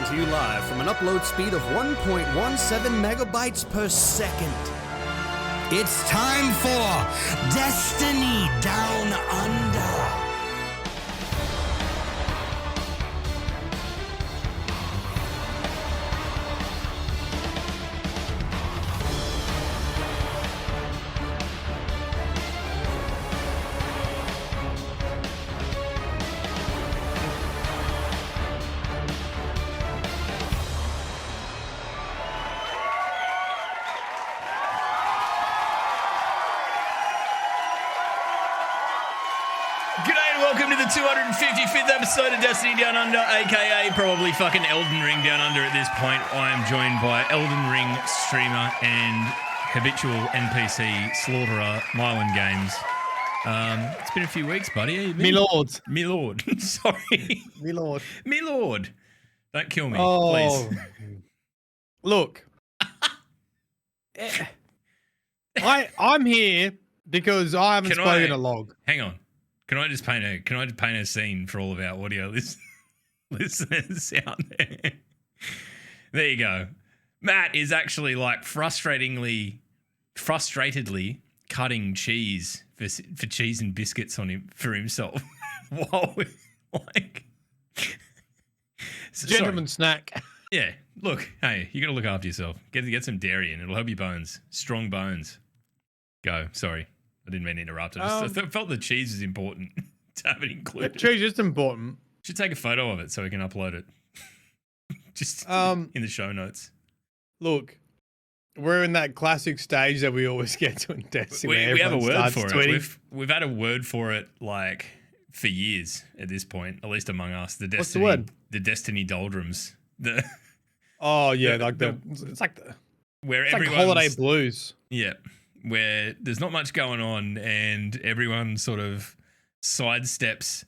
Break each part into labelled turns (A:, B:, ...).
A: to you live from an upload speed of 1.17 megabytes per second. It's time for Destiny Down Under.
B: Welcome to the 255th episode of Destiny Down Under, aka probably fucking Elden Ring Down Under at this point. I am joined by Elden Ring streamer and habitual NPC slaughterer, Mylan Games. It's been a few weeks, buddy. How you been? Me lord. Sorry.
C: Me lord.
B: Me lord. Don't kill me, please.
C: Look. I'm here because I haven't spoken a log.
B: Hang on. Can I just paint a scene for all of our audio listeners out there? There you go. Matt is actually like frustratedly cutting cheese for cheese and biscuits for himself. While we like
C: gentleman snack.
B: Yeah. Look, hey, you got to look after yourself. Get some dairy in. It'll help your bones. Strong bones. Go. Sorry. I didn't mean to interrupt. I felt the cheese is important to have it included.
C: The cheese is important.
B: Should take a photo of it so we can upload it. Just in the show notes.
C: Look, we're in that classic stage that we always get to in Destiny.
B: We have a word for it. We've had a word for it like for years at this point, at least among us.
C: What's the word?
B: The Destiny doldrums.
C: It's like holiday blues.
B: Yeah. Where there's not much going on and everyone sort of sidesteps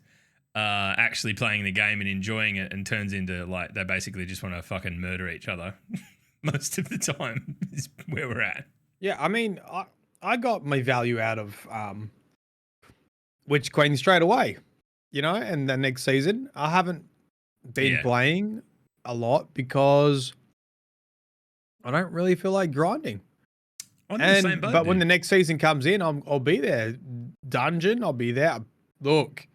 B: actually playing the game and enjoying it and turns into like they basically just want to fucking murder each other most of the time is where we're at.
C: Yeah, I mean, I got my value out of Witch Queen straight away, and the next season I haven't been playing a lot because I don't really feel like grinding. But when the next season comes in, I'll be there. Dungeon, I'll be there. Look,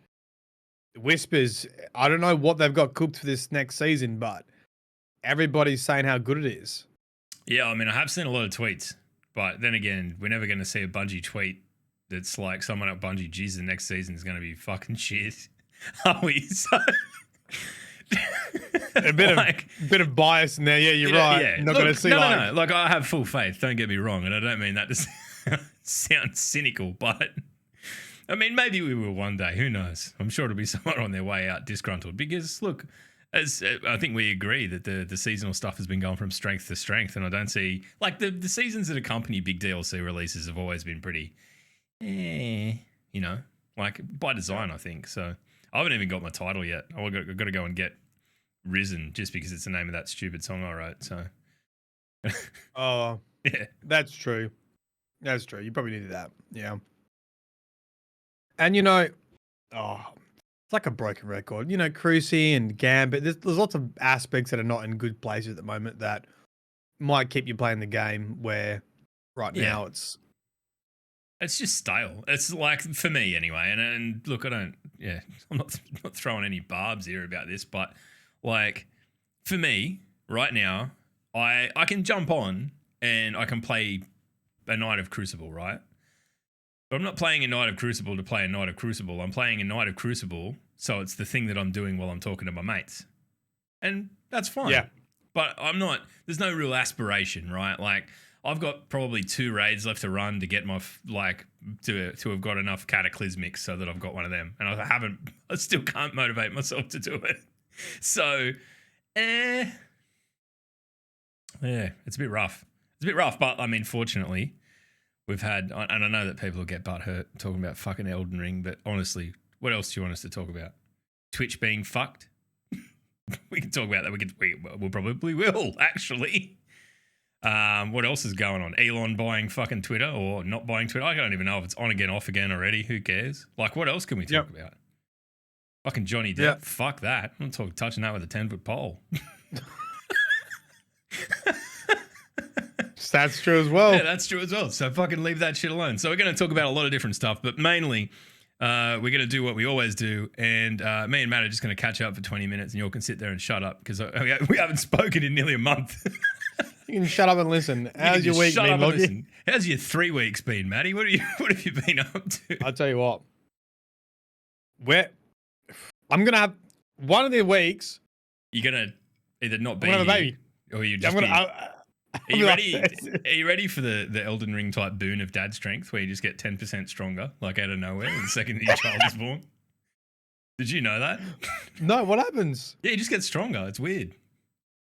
C: Whispers, I don't know what they've got cooked for this next season, but everybody's saying how good it is.
B: Yeah, I mean, I have seen a lot of tweets, but then again, we're never going to see a Bungie tweet that's like someone at Bungie, geez, the next season is going to be fucking shit. Are we? So...
C: a bit of bias in there. Yeah, you're right.
B: Yeah.
C: Not going to see
B: no. Like, I have full faith. Don't get me wrong, and I don't mean that to sound cynical, but I mean maybe we will one day. Who knows? I'm sure it'll be someone on their way out disgruntled because look, as I think we agree that the seasonal stuff has been going from strength to strength, and I don't see like the seasons that accompany big DLC releases have always been pretty, like by design, I think. So I haven't even got my title yet. I've got to go and get Risen just because it's the name of that stupid song I wrote. So,
C: oh,
B: yeah,
C: that's true. That's true. You probably needed that. Yeah. And it's like a broken record. Cruci and Gambit. There's lots of aspects that are not in good places at the moment that might keep you playing the game. Where now it's
B: just stale. It's like for me anyway. And look, I'm not throwing any barbs here about this, but. Like, for me, right now, I can jump on and I can play a Night of Crucible, right? But I'm not playing a Night of Crucible to play a Night of Crucible. I'm playing a Night of Crucible, so it's the thing that I'm doing while I'm talking to my mates. And that's fine.
C: Yeah.
B: But there's no real aspiration, right? Like, I've got probably 2 raids left to run to get my, to have got enough cataclysmics so that I've got one of them. And I still can't motivate myself to do it. So, yeah, it's a bit rough. But I mean, fortunately, we've had, and I know that people will get butthurt talking about fucking Elden Ring, but honestly, what else do you want us to talk about? Twitch being fucked? We can talk about that. We probably will, actually. What else is going on? Elon buying fucking Twitter or not buying Twitter? I don't even know if it's on again, off again already. Who cares? Like, what else can we talk about? Fucking Johnny Depp. Fuck that. I'm not touching that with a 10-foot pole.
C: That's true as well.
B: Yeah, that's true as well. So fucking leave that shit alone. So we're going to talk about a lot of different stuff, but mainly we're going to do what we always do. And me and Matt are just going to catch up for 20 minutes and you all can sit there and shut up because we haven't spoken in nearly a month.
C: You can shut up and listen. How's your week been, Loggy?
B: How's your 3 weeks been, Matty? What have you been up to?
C: I'll tell you what. I'm going to have one of the weeks.
B: You're going to either not be
C: I'm gonna have a baby.
B: Or you just Are you ready? Are you ready for the Elden Ring type boon of dad strength, where you just get 10% stronger, like out of nowhere, the second that your child is born? Did you know that?
C: No, what happens?
B: Yeah, you just get stronger. It's weird.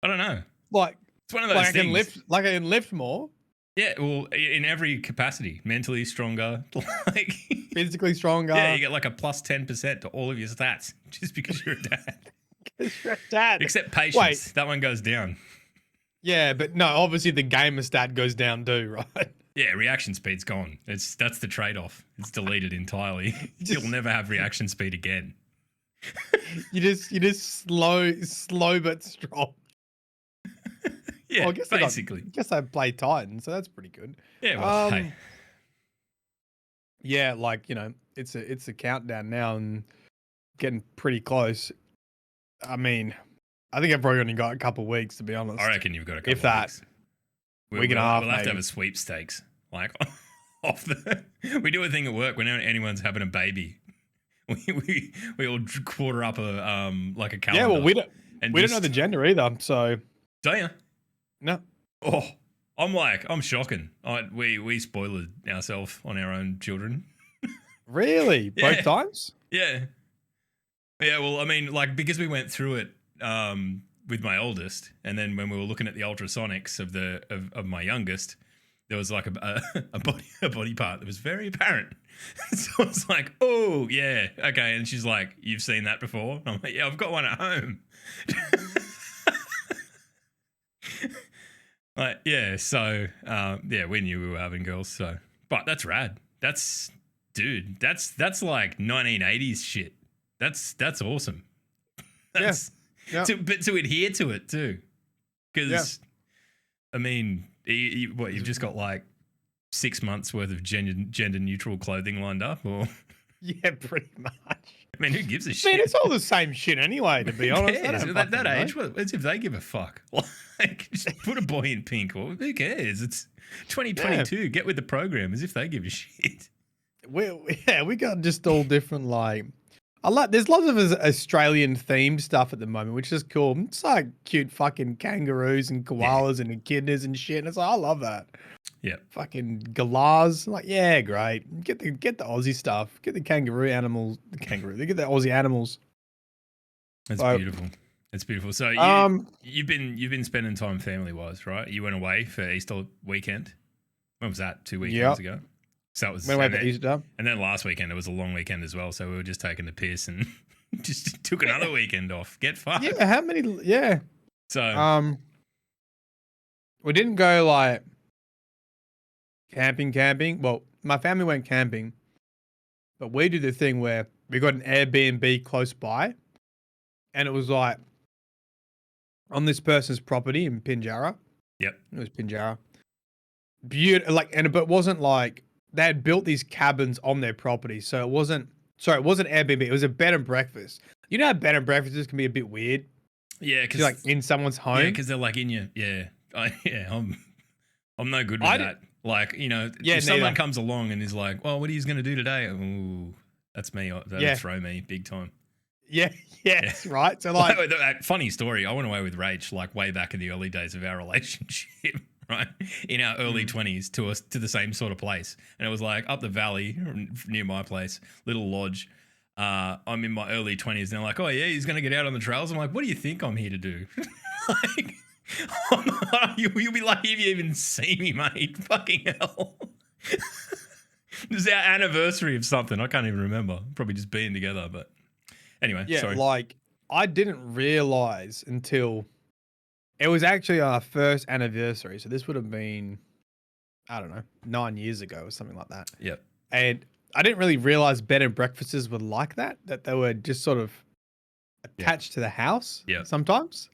B: I don't know.
C: Like
B: it's one of those things.
C: I can lift more.
B: Yeah, well, in every capacity, mentally stronger, like
C: physically stronger.
B: Yeah, you get like a plus 10% to all of your stats just because you're a dad.
C: Because you're a dad.
B: Except patience. That one goes down.
C: Yeah, but no, obviously the gamer stat goes down too, right?
B: Yeah, reaction speed's gone. That's the trade-off. It's deleted entirely. You'll never have reaction speed again.
C: you just slow but strong.
B: Yeah,
C: well, I guess
B: basically.
C: I guess I play Titan, so that's pretty good.
B: Yeah, well, hey.
C: Yeah, like, you know, it's a countdown now and getting pretty close. I mean, I think I've probably only got a couple of weeks, to be honest.
B: I reckon you've got a couple
C: if that,
B: of weeks.
C: We'll have
B: to have a sweepstakes. Like, we do a thing at work whenever anyone's having a baby. We all quarter up a calendar.
C: Yeah, well, we don't know the gender either, so.
B: Don't you?
C: No.
B: Oh, I'm shocking. We spoiled ourselves on our own children.
C: Really?
B: Yeah.
C: Both times?
B: Yeah. Yeah, well, I mean, like, because we went through it with my oldest, and then when we were looking at the ultrasonics of my youngest, there was like a body part that was very apparent. So I was like, oh, yeah, okay. And she's like, you've seen that before? And I'm like, yeah, I've got one at home. Like, yeah, so, yeah, we knew we were having girls, so. But that's rad. That's like 1980s shit. That's awesome. That's,
C: yeah.
B: But to adhere to it too, because I mean, you've just got like 6 months worth of gender neutral clothing lined up, or
C: yeah, pretty much.
B: I mean, who gives a shit?
C: Man, it's all the same shit anyway, to be honest.
B: Yeah, at that age, well, as if they give a fuck. Like, just put a boy in pink, or who cares? It's 2022. Yeah. Get with the program, as if they give a shit.
C: We got just all different, like. There's lots of Australian themed stuff at the moment, which is cool. It's like cute fucking kangaroos and koalas and echidnas and shit. And it's like, I love that.
B: Yeah.
C: Fucking galahs. Like, yeah, great. Get the Aussie stuff. Get the kangaroo animals. They get the Aussie animals.
B: It's beautiful. It's beautiful. So you've been spending time family wise, right? You went away for Easter weekend. When was that? 2 weekends ago. So it was
C: went away for Easter.
B: And then last weekend it was a long weekend as well. So we were just taking the piss and just took another weekend off. Get fucked.
C: Yeah, how many? Yeah.
B: So
C: we didn't go like camping. Well, my family went camping, but we did the thing where we got an Airbnb close by, and it was like on this person's property in Pinjarra.
B: Yep,
C: it was Pinjarra. Beautiful, but it wasn't like. They had built these cabins on their property, so it wasn't Airbnb. It was a bed and breakfast. You know how bed and breakfasts can be a bit weird.
B: Yeah, because
C: like in someone's home.
B: Yeah, because they're like in your I'm no good with that. Like, you know, if someone comes along and is like, "Well, what are you going to do today?" Ooh, that's me. That'll throw me big time.
C: Yeah, yes, right. So like,
B: funny story. I went away with Rach like way back in the early days of our relationship. Right, in our early 20s to the same sort of place, and it was like up the valley near my place, little lodge. I'm in my early 20s, and they're like, "Oh yeah, he's gonna get out on the trails." I'm like, "What do you think I'm here to do?" Like, you'll be lucky if you even see me, mate. Fucking hell. This is our anniversary of something. I can't even remember. Probably just being together, but anyway.
C: Yeah,
B: sorry.
C: Like I didn't realize until. It was actually our first anniversary, so this would have been, I don't know, 9 years ago or something like that.
B: Yep.
C: And I didn't really realize bed and breakfasts were like that they were just sort of attached to the house sometimes.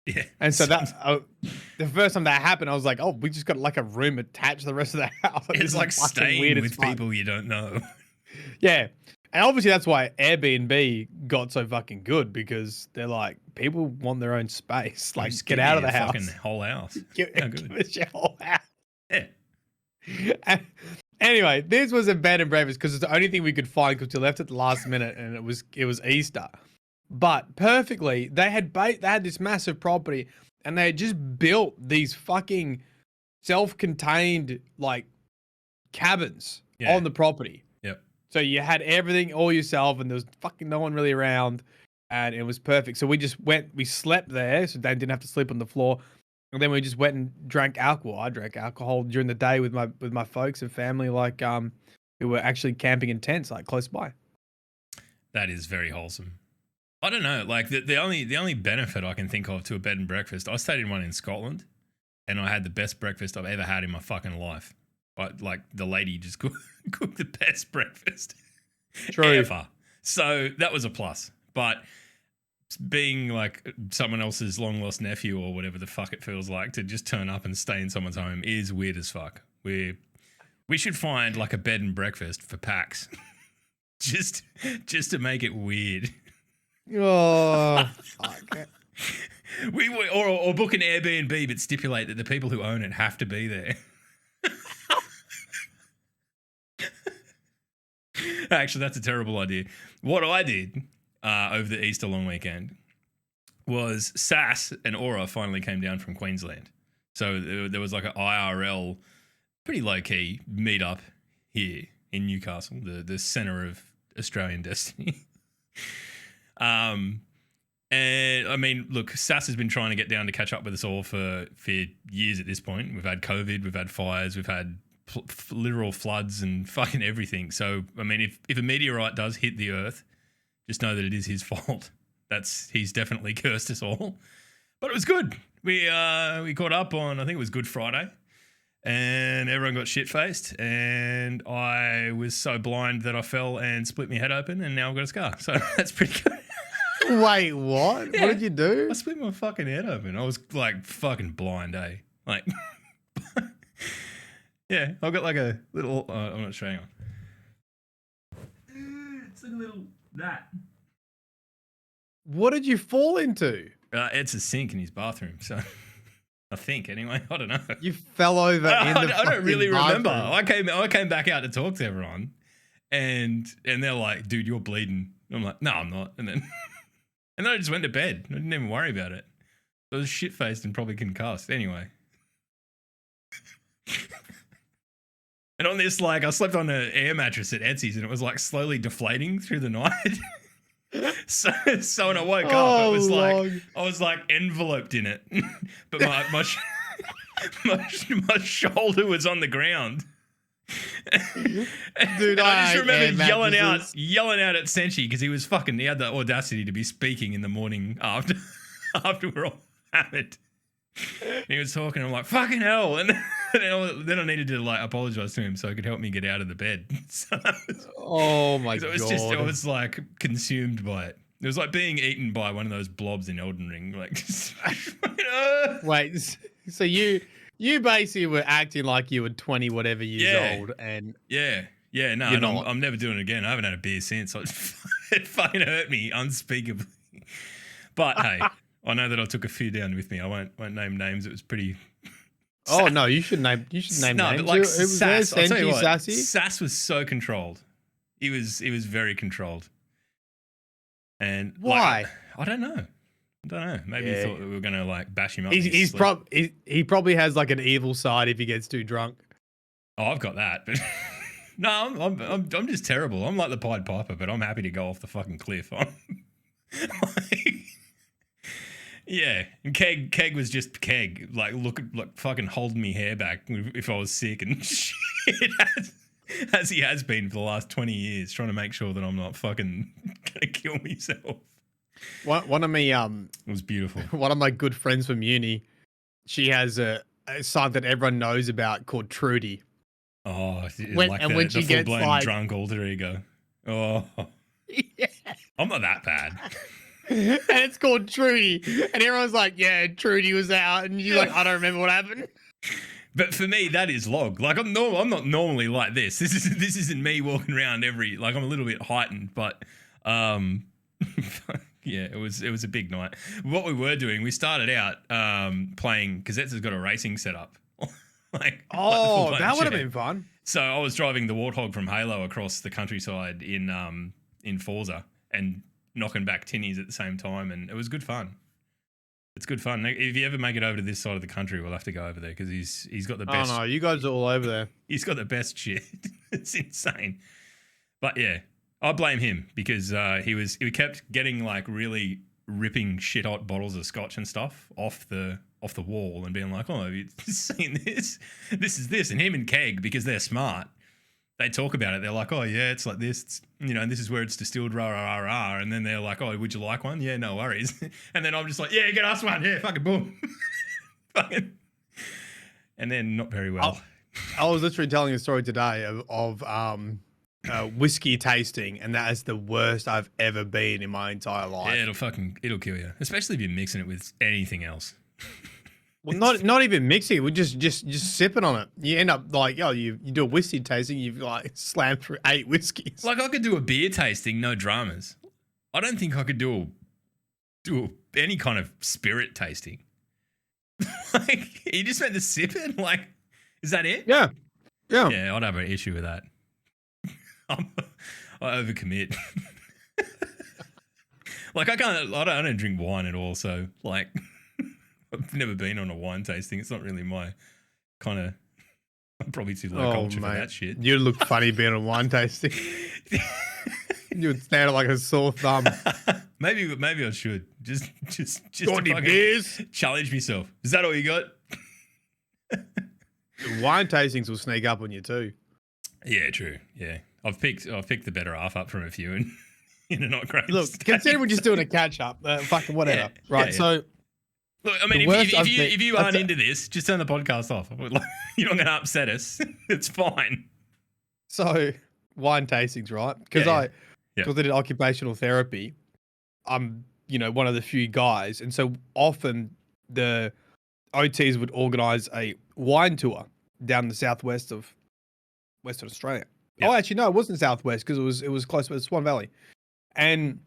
B: Yeah.
C: And so the first time that happened, I was like, oh, we just got like a room attached to the rest of the house.
B: It's like staying with people you don't know.
C: Yeah. And obviously that's why Airbnb got so fucking good, because they're like, people want their own space. Like,
B: Just
C: get out of the house.
B: Fucking whole house.
C: Give us your whole house.
B: Yeah.
C: Anyway, this was a bed and breakfast because it's the only thing we could find, because we left at the last minute and it was Easter. But perfectly, they had this massive property and they had just built these fucking self-contained like cabins on the property.
B: Yep.
C: So you had everything all yourself and there was fucking no one really around, and it was perfect. So we slept there, so they didn't have to sleep on the floor. And then we just went and drank alcohol. I drank alcohol during the day with my folks and family, like who were actually camping in tents like close by.
B: That is very wholesome. I don't know, like the only benefit I can think of to a bed and breakfast, I stayed in one in Scotland, and I had the best breakfast I've ever had in my fucking life. Like the lady just cooked the best breakfast ever. So that was a plus. But being like someone else's long lost nephew or whatever the fuck it feels like to just turn up and stay in someone's home is weird as fuck. We should find like a bed and breakfast for PAX, just to make it weird.
C: Oh, fuck.
B: Or book an Airbnb, but stipulate that the people who own it have to be there. Actually, that's a terrible idea. What I did over the Easter long weekend was Sass and Aura finally came down from Queensland. So there was like an IRL, pretty low-key meetup here in Newcastle, the centre of Australian destiny. And I mean, look, Sass has been trying to get down to catch up with us all for years at this point. We've had COVID, we've had fires, we've had literal floods and fucking everything. So, I mean, if a meteorite does hit the earth, just know that it is his fault. He's definitely cursed us all. But it was good. We caught up on, I think it was Good Friday, and everyone got shit-faced, and I was so blind that I fell and split my head open, and now I've got a scar. So that's pretty good.
C: Wait, what?
B: Yeah.
C: What did you do?
B: I split my fucking head open. I was like fucking blind, eh? Like, yeah, I've got like a little, I'm not showing on. It's like a little, that.
C: What did you fall into?
B: It's a sink in his bathroom, so I think anyway. I don't know.
C: You fell over in the
B: I don't really
C: bathroom.
B: remember. I came back out to talk to everyone, and they're like, "Dude, you're bleeding." I'm like, "No, I'm not." And then I just went to bed. I didn't even worry about it. I was shit faced and probably concussed anyway. And on this, like, I slept on an air mattress at Etsy's, and it was like slowly deflating through the night. So when I woke up, it was like I was like enveloped in it, but my shoulder was on the ground.
C: Dude,
B: I just remember yelling out at Senshi because he had the audacity to be speaking in the morning after we're all hammered. And he was talking. I'm like, fucking hell, and then I needed to like apologize to him so he could help me get out of the bed. So
C: oh my god!
B: I was like consumed by it. It was like being eaten by one of those blobs in Elden Ring. Like,
C: wait, so you basically were acting like you were 20 whatever years old, and
B: no, I'm never doing it again. I haven't had a beer since. It fucking hurt me unspeakably. But hey, I know that I took a few down with me. I won't name names. It was pretty.
C: Oh no, you should name names.
B: But like Sass, I'll tell you what,
C: Sassy?
B: Sass was so controlled. He was very controlled. And
C: why?
B: Like, I don't know. Maybe he thought that we were gonna like bash him up.
C: He probably has like an evil side if he gets too drunk.
B: Oh, I've got that, but no, I'm just terrible. I'm like the Pied Piper, but I'm happy to go off the fucking cliff. Yeah, and Keg was just Keg, like fucking holding me hair back if I was sick and shit, as he has been for the last 20 years, trying to make sure that I'm not fucking gonna kill myself.
C: One of me,
B: it was beautiful.
C: One of my good friends from uni, she has a site that everyone knows about called Trudy.
B: Oh,
C: when she gets
B: full-blown
C: like
B: drunk alter ego. Oh,
C: yeah.
B: I'm not that bad.
C: and it's called Trudy, and everyone's like, "Yeah, Trudy was out," and you're like, "I don't remember what happened."
B: But for me, that is log. Like I'm not normally like this. This isn't me walking around I'm a little bit heightened, but yeah, it was a big night. What we were doing, we started out playing because Zet's got a racing setup.
C: That would have been fun.
B: So I was driving the Warthog from Halo across the countryside in Forza and knocking back tinnies at the same time, and it was good fun. It's good fun. If you ever make it over to this side of the country, we'll have to go over there because he's got the best.
C: Oh no, you guys are all over there.
B: He's got the best shit. It's insane. But yeah, I blame him because he kept getting like really ripping shit hot bottles of scotch and stuff off the wall and being like, "Oh, have you seen this? This is this." And him and Keg, because they're smart, they talk about it. They're like, "Oh yeah, it's like this. It's, this is where it's distilled, rah rah rah rah." And then they're like, "Oh, would you like one?" "Yeah, no worries." And then I'm just like, "Yeah, get us one. Yeah, fucking boom." Fucking. And then not very well.
C: I was literally telling a story today of whiskey tasting, and that is the worst I've ever been in my entire life.
B: Yeah, it'll kill you, especially if you're mixing it with anything else.
C: Well, not even mixing. We just sipping on it. You end up like, you do a whiskey tasting. You've like slammed through 8 whiskeys.
B: Like I could do a beer tasting, no dramas. I don't think I could do any kind of spirit tasting. Like you just meant to sip it. Like, is that it?
C: Yeah.
B: Yeah, I'd have an issue with that. I overcommit. Like I don't drink wine at all. So like. I've never been on a wine tasting. It's not really my kind of. I'm probably too low culture for that shit.
C: You'd look funny being on wine tasting. You would stand like a sore thumb.
B: Maybe I should just
C: got any beers?
B: Challenge myself. Is that all you got?
C: Wine tastings will sneak up on you too.
B: Yeah, true. Yeah, I've picked the better half up from a few, and in a not great.
C: Look,
B: state.
C: consider we're just doing a catch up. Fucking whatever.
B: Yeah,
C: right.
B: yeah.
C: So.
B: Look, I mean, if you aren't into this, just turn the podcast off. You're not going to upset us. It's fine.
C: So, wine tastings, right? Because I did occupational therapy. I'm, one of the few guys, and so often the OTs would organise a wine tour down the southwest of Western Australia. Yep. Oh, actually, no, it wasn't southwest because it was close to Swan Valley, and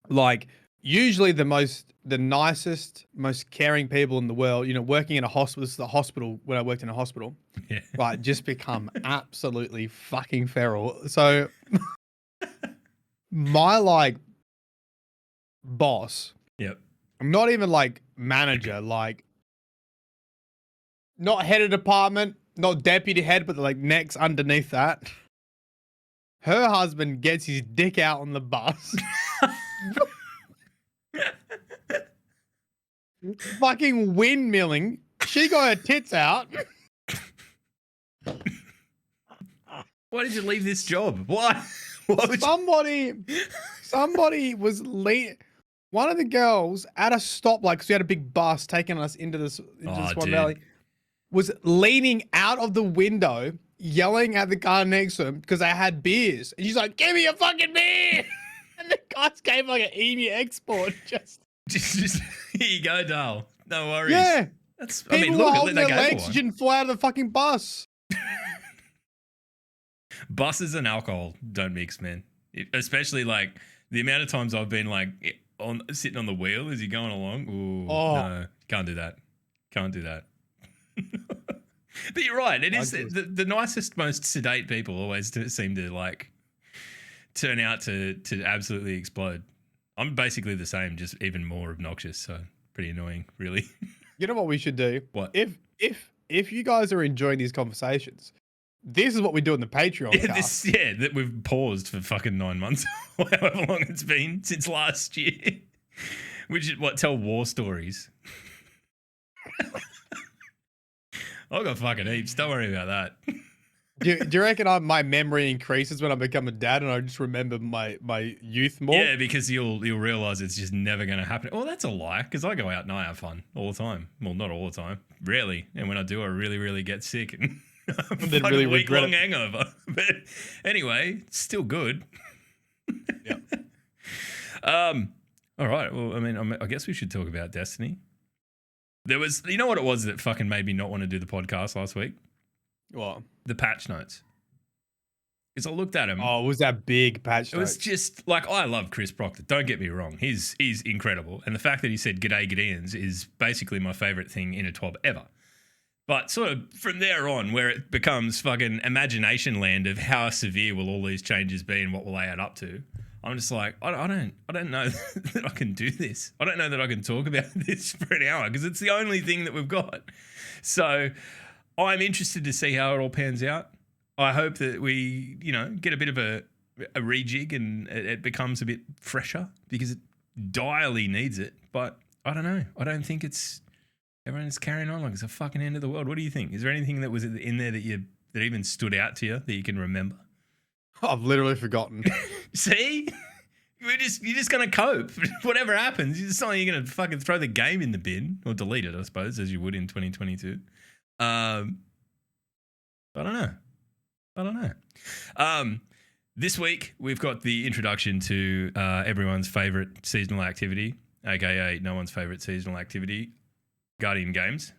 C: like. Usually the nicest, most caring people in the world, working in a hospital, this is the hospital when I worked in a hospital, right, just become absolutely fucking feral. So my like boss, not even like manager, like not head of department, not deputy head, but like next underneath that, her husband gets his dick out on the bus. Fucking windmilling. She got her tits out.
B: Why did you leave this job? Why?
C: Somebody was late. One of the girls at a stoplight, because we had a big bus taking us into the Swan Valley, was leaning out of the window, yelling at the car next to him because they had beers. And she's like, "Give me a fucking beer!" And the guys gave like an EMU export just
B: here you go, doll. No worries.
C: Yeah.
B: People were holding
C: their legs, you didn't fall out of the fucking bus.
B: Buses and alcohol don't mix, man. Especially like the amount of times I've been like sitting on the wheel as you're going along. Ooh, no, can't do that. Can't do that. But you're right. It is the nicest, most sedate people always seem to like turn out to absolutely explode. I'm basically the same, just even more obnoxious. So pretty annoying, really.
C: You know what we should do?
B: What?
C: If you guys are enjoying these conversations, this is what we do in the Patreon cast.
B: That we've paused for fucking 9 months, or however long it's been since last year. Which is tell war stories. I've got fucking heaps. Don't worry about that.
C: Do you reckon my memory increases when I become a dad and I just remember my youth more?
B: Yeah, because you'll realize it's just never going to happen. Oh, that's a lie, because I go out and I have fun all the time. Well, not all the time, rarely. And when I do, I really, really get sick and then really regret it. Hangover. But anyway, it's still good.
C: Yeah.
B: All right. Well, I guess we should talk about Destiny. There was, you know what it was that fucking made me not want to do the podcast last week?
C: What?
B: The patch notes. Because I looked at him.
C: Oh, was that big patch
B: It was just like, I love Chris Proctor. Don't get me wrong. He's incredible. And the fact that he said G'day Gideons is basically my favorite thing in a TWAB ever. But sort of from there on, where it becomes fucking imagination land of how severe will all these changes be and what will they add up to, I'm just like, I don't know that I can do this. I don't know that I can talk about this for an hour because it's the only thing that we've got. So I'm interested to see how it all pans out. I hope that we, get a bit of a rejig and it becomes a bit fresher because it direly needs it. But I don't know. I don't think everyone's carrying on like it's a fucking end of the world. What do you think? Is there anything that was in there that even stood out to you that you can remember?
C: I've literally forgotten.
B: See? You're just going to cope. Whatever happens, it's not like you're going to fucking throw the game in the bin or delete it, I suppose, as you would in 2022. I don't know. This week, we've got the introduction to everyone's favourite seasonal activity, aka no one's favourite seasonal activity, Guardian Games.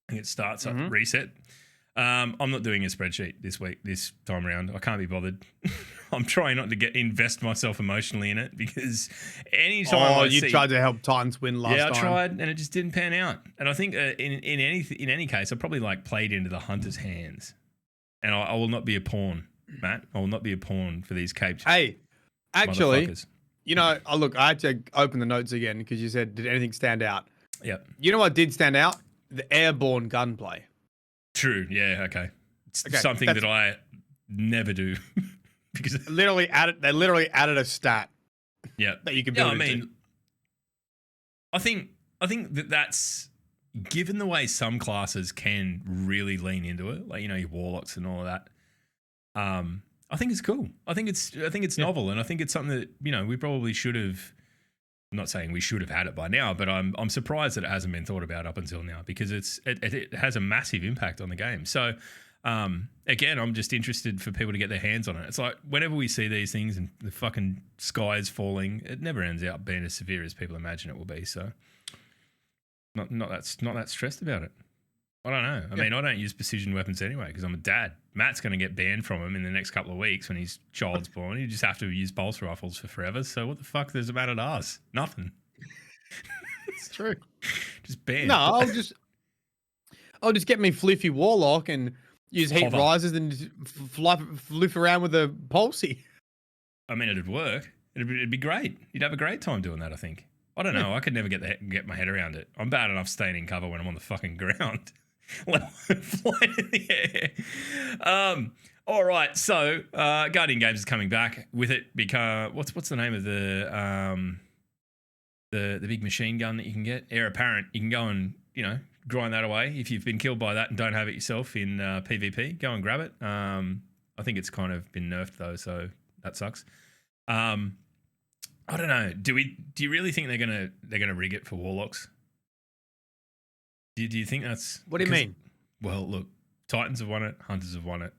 B: I think it starts up reset. I'm not doing a spreadsheet this time around. I can't be bothered. I'm trying not to invest myself emotionally in it because anytime
C: you tried to help Titans win last time.
B: Yeah, I tried and it just didn't pan out. And I think in any case, I probably played into the hunter's hands. And I will not be a pawn, Matt. I will not be a pawn for these caped.
C: Hey, actually, look, I had to open the notes again because you said, did anything stand out?
B: Yep.
C: You know what did stand out? The airborne gunplay.
B: True. Yeah. Okay. It's something that I never do because
C: they literally added a stat.
B: Yeah.
C: That you can build.
B: I think that's given the way some classes can really lean into it, like your warlocks and all of that. I think it's cool. I think it's novel, and I think it's something that we probably should have. I'm not saying we should have had it by now, but I'm surprised that it hasn't been thought about up until now because it has a massive impact on the game. So again, I'm just interested for people to get their hands on it. It's like whenever we see these things and the fucking sky is falling, it never ends up being as severe as people imagine it will be. So not that stressed about it. I don't know. I mean, I don't use precision weapons anyway because I'm a dad. Matt's going to get banned from them in the next couple of weeks when his child's born. You just have to use pulse rifles for forever. So what the fuck does it matter to us? Nothing.
C: It's true.
B: Just banned.
C: No, I'll just get me Fliffy Warlock and use heat risers and just flip around with a pulsey.
B: I mean, it'd work. It'd be great. You'd have a great time doing that, I think. I don't know. I could never get my head around it. I'm bad enough staying in cover when I'm on the fucking ground. Flying in the air. All right. So Guardian Games is coming back with it. What's the name of the big machine gun that you can get? Heir Apparent. You can go and grind that away. If you've been killed by that and don't have it yourself in PvP, go and grab it. I think it's kind of been nerfed though, so that sucks. I don't know. Do you really think they're gonna rig it for warlocks? Do you think that's...
C: What do you mean?
B: Well, look, Titans have won it. Hunters have won it.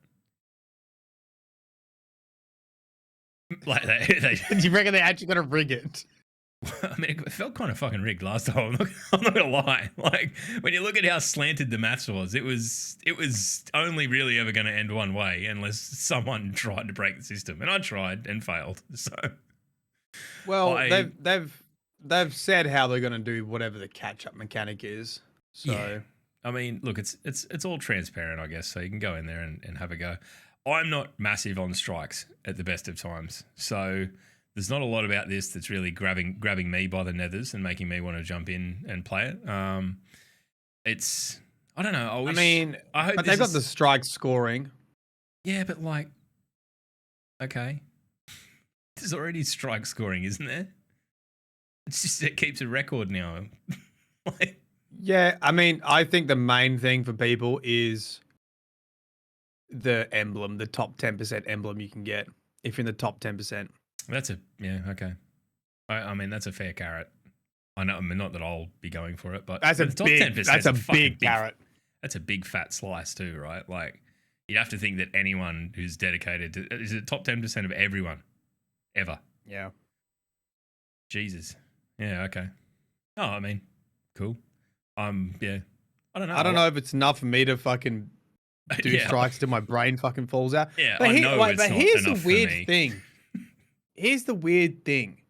B: Like they
C: do you reckon they're actually going to rig it?
B: I mean, it felt kind of fucking rigged last time. I'm not going to lie. Like, when you look at how slanted the maths was, it was only really ever going to end one way unless someone tried to break the system. And I tried and failed. So...
C: Well, they've said how they're going to do whatever the catch-up mechanic is. So,
B: yeah. I mean, look, it's all transparent, I guess. So you can go in there and have a go. I'm not massive on strikes at the best of times, so there's not a lot about this that's really grabbing me by the nethers and making me want to jump in and play it. It's I don't know. I hope
C: but they've got the strike scoring.
B: Yeah, but okay, there's already strike scoring, isn't there? It's just it keeps a record now.
C: Yeah, I think the main thing for people is the emblem, the top 10% emblem you can get if you're in the top 10%.
B: Okay. I mean, that's a fair carrot. I know, not that I'll be going for it, but
C: that's a top 10%. That's a big carrot.
B: That's a big fat slice too, right? Like, you have to think that anyone who's dedicated to is it top 10% of everyone ever?
C: Yeah.
B: Jesus. Yeah. Okay. Oh, I mean, cool. Yeah. I don't know.
C: I don't know if it's enough for me to fucking do
B: Yeah.
C: strikes till my brain fucking falls out.
B: Yeah.
C: But
B: I know it's
C: but
B: not
C: here's the
B: enough for
C: weird
B: me.
C: thing. Here's the weird thing.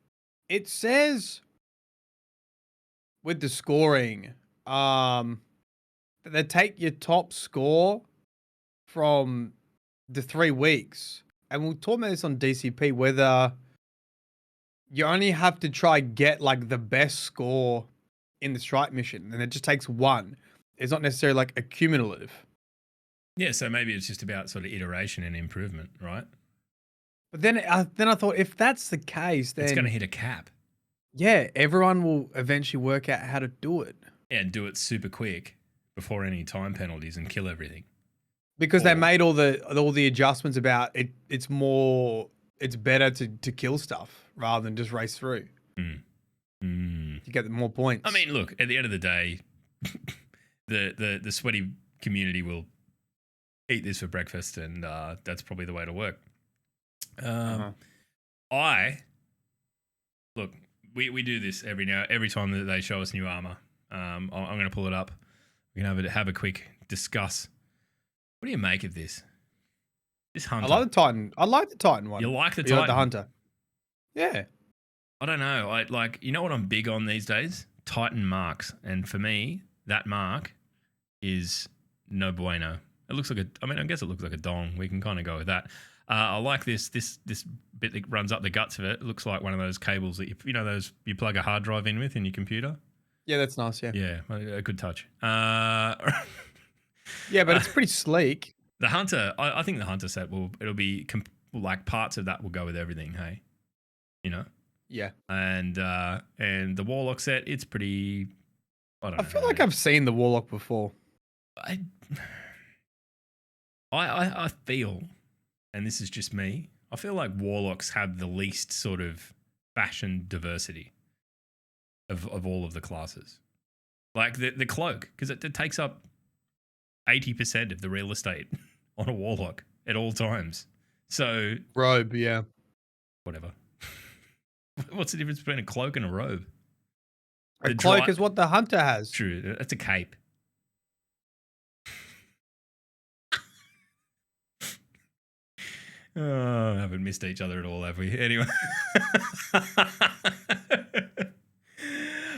C: It says with the scoring, they take your top score from the 3 weeks. And we'll talk about this on DCP, whether you only have to try get like the best score in the strike mission, and it just takes one. It's not necessarily like a cumulative.
B: Yeah. So maybe it's just about sort of iteration and improvement, right?
C: But then I thought, if that's the case, then
B: It's going to hit a cap.
C: yeah, everyone will eventually work out how to do it.
B: Yeah, and do it super quick before any time penalties and kill everything.
C: Because they made all the adjustments about it. It's better to kill stuff rather than just race through. You get more points.
B: I mean, look, at the end of the day, the sweaty community will eat this for breakfast, and that's probably the way to work. Look, we do this every time that they show us new armor. I'm going to pull it up. We're going to have a quick discuss. What do you make of this? This hunter.
C: I like the Titan one.
B: You like the
C: You
B: Titan?
C: like the hunter? Yeah.
B: I don't know. I like, you know what I'm big on these days? Titan marks. And for me, that mark is no bueno. It looks like I guess it looks like a dong. We can kind of go with that. I like this bit that runs up the guts of it. It looks like one of those cables that you plug a hard drive in with in your computer.
C: Yeah, that's nice. Yeah.
B: Yeah, a good touch.
C: Yeah, but it's pretty sleek.
B: The hunter, I think the hunter set it'll be like parts of that will go with everything. Hey, you know.
C: Yeah.
B: And the warlock set, it's pretty. I
C: feel like I've seen the warlock before.
B: I feel, and this is just me, I feel like warlocks have the least sort of fashion diversity of all of the classes. Like the cloak, because it takes up 80% of the real estate on a warlock at all times. So
C: robe, yeah.
B: Whatever. What's the difference between a cloak and a robe?
C: A cloak is what the hunter has.
B: True, that's a cape. Oh, haven't missed each other at all, have we? Anyway.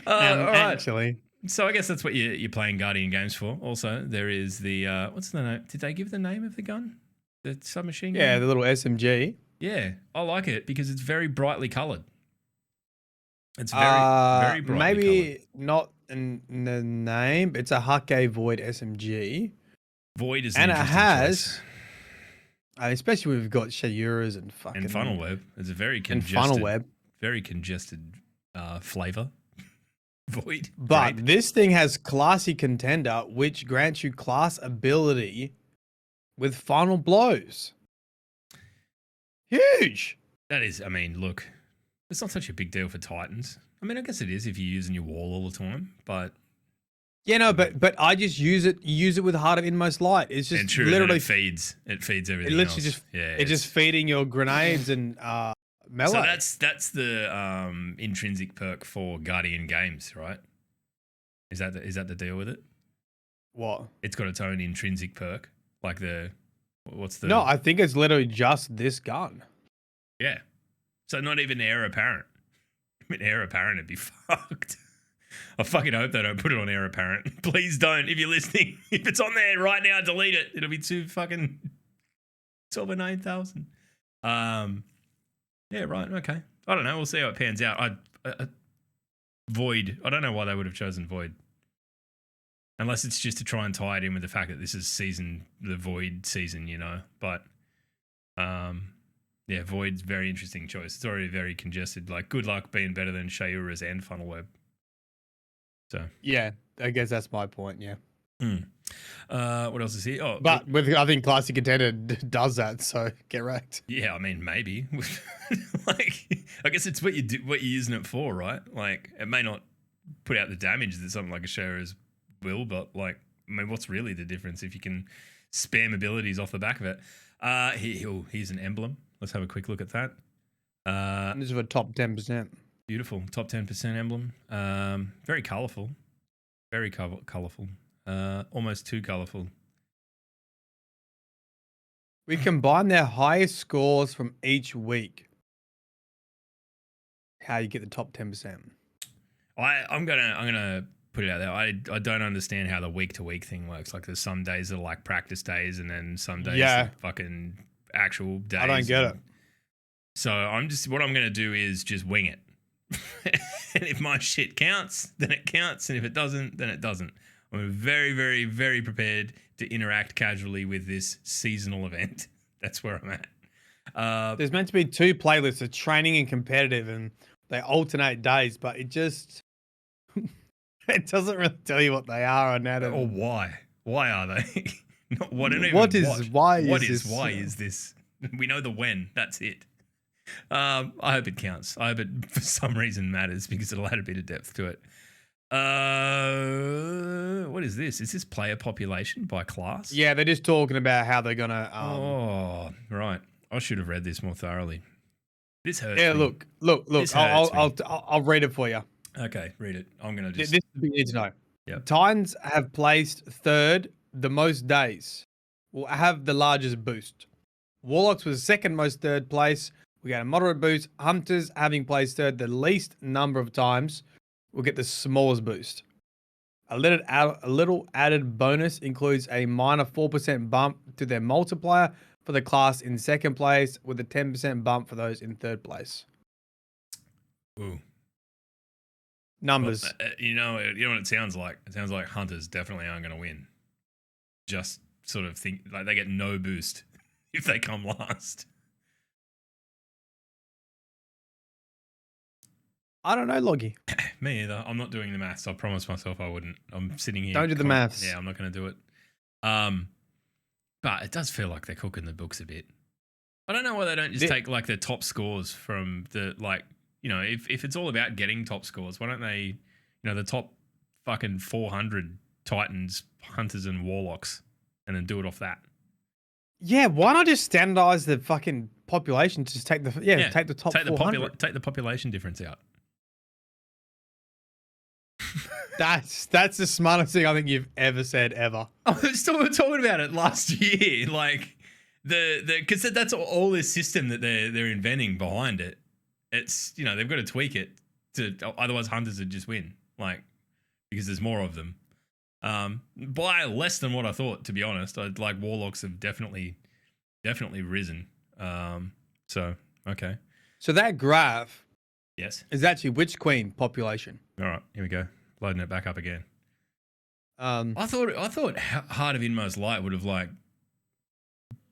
B: All right.
C: Actually.
B: So I guess that's what you're playing Guardian games for. Also, there is the what's the name? Did they give the name of the gun? The submachine gun?
C: Yeah, the little SMG.
B: Yeah, I like it because it's very brightly coloured. It's very brightly
C: maybe
B: coloured.
C: Not in the name. It's a Hake Void SMG.
B: Void is
C: and it has
B: choice.
C: Especially when we've got Shayuras and fucking
B: and funnel web. It's a very congested,
C: funnel web.
B: Very congested flavor. Void.
C: But
B: Great.
C: this thing has classy contender, which grants you class ability with final blows. Huge.
B: That is, I mean, look, it's not such a big deal for Titans. I mean, I guess it is if you're using your wall all the time, but
C: yeah, no, but I just use it with Heart of Inmost Light. It's just
B: true,
C: literally
B: it feeds everything.
C: It literally
B: else.
C: it's just feeding your grenades and melee.
B: So that's the intrinsic perk for Guardian games, right? Is that the deal with it?
C: What?
B: It's got its own intrinsic perk, like what's the?
C: No, I think it's literally just this gun.
B: Yeah, so not even heir apparent. I mean, heir apparent would be fucked. I fucking hope they don't put it on heir apparent. Please don't. If you're listening, if it's on there right now, delete it. It'll be too fucking. It's over 9,000. Yeah, right. Okay. I don't know. We'll see how it pans out. Void. I don't know why they would have chosen Void. Unless it's just to try and tie it in with the fact that this is the Void season, you know. But, yeah, Void's very interesting choice. It's already very congested. Like, good luck being better than Shayura's and Funnel Web. So.
C: Yeah, I guess that's my point, yeah.
B: What else is here? Oh,
C: but I think Classic Contender does that, so get wrecked.
B: Yeah, I mean, maybe. Like, I guess it's what you're using it for, right? Like, it may not put out the damage that something like a Shayura's will, but like, I mean, what's really the difference if you can spam abilities off the back of it? Here's an emblem. Let's have a quick look at that.
C: This is for top 10%.
B: Beautiful. Top 10% emblem. Very colourful. Very colourful. Almost too colourful.
C: We combine their highest scores from each week. How you get the top 10%.
B: I'm gonna put it out there. I don't understand how the week to week thing works. Like there's some days that are like practice days, and then some days that are fucking actual days.
C: I don't get it.
B: So what I'm gonna do is just wing it. And if my shit counts, then it counts, and if it doesn't, then it doesn't. I'm very, very, very prepared to interact casually with this seasonal event. That's where I'm at.
C: There's meant to be 2 playlists of training and competitive, and they alternate days, but it just it doesn't really tell you what they are on that.
B: Or why? Why are they? Not what.
C: Why
B: is this? We know the when. That's it. I hope it counts. I hope it for some reason matters because it'll add a bit of depth to it. What is this? Is this player population by class?
C: Yeah, they're just talking about how they're gonna.
B: Oh, right. I should have read this more thoroughly. This hurts.
C: Yeah,
B: me.
C: look. I'll read it for you.
B: Okay, read it. I'm gonna just.
C: This is what you need to know.
B: Yep.
C: Titans have placed third the most days. Will have the largest boost. Warlocks was second most third place. We got a moderate boost. Hunters, having placed third the least number of times, will get the smallest boost. A little added bonus includes a minor 4% bump to their multiplier for the class in second place, with a 10% bump for those in third place.
B: Ooh.
C: Numbers.
B: Well, you know what it sounds like? It sounds like Hunters definitely aren't going to win. Just sort of think like they get no boost if they come last.
C: I don't know, Loggy.
B: Me either. I'm not doing the maths. I promised myself I wouldn't. I'm sitting here.
C: Don't do the maths.
B: Yeah, I'm not going to do it. But it does feel like they're cooking the books a bit. I don't know why they don't just take like the top scores from the if it's all about getting top scores, why don't they, the top fucking 400 Titans, Hunters, and Warlocks, and then do it off that?
C: Yeah, why not just standardize the fucking population? Just take the take the top 400.
B: Take the population difference out.
C: That's the smartest thing I think you've ever said ever.
B: I was talking about it last year, like because that's all this system that they're inventing behind it. It's they've got to tweak it otherwise Hunters would just win, like because there's more of them. By less than what I thought, to be honest. Like Warlocks have definitely risen. So okay.
C: So that graph,
B: yes,
C: is actually Witch Queen population.
B: All right, here we go. Loading it back up again.
C: I
B: thought Heart of Inmost Light would have like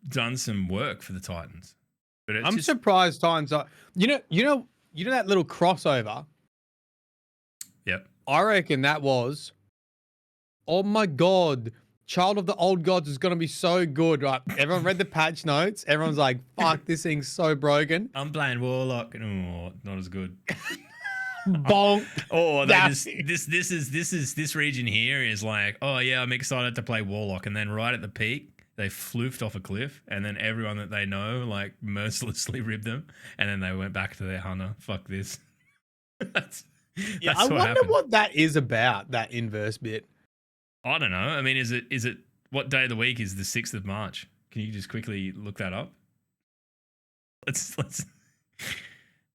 B: done some work for the Titans, but
C: I'm surprised Titans are. You know that little crossover.
B: Yep.
C: I reckon that was. Oh my god, Child of the Old Gods is gonna be so good, right? Everyone read the patch notes. Everyone's like, "Fuck, this thing's so broken."
B: I'm playing Warlock. Oh, not as good.
C: Bonk.
B: Oh, this region here is like, oh yeah, I'm excited to play Warlock, and then right at the peak, they floofed off a cliff, and then everyone that they know like mercilessly ribbed them, and then they went back to their Hunter. Fuck this. that's
C: I wonder what that is about, that inverse bit.
B: I don't know. I mean, is it what day of the week is the 6th of March? Can you just quickly look that up?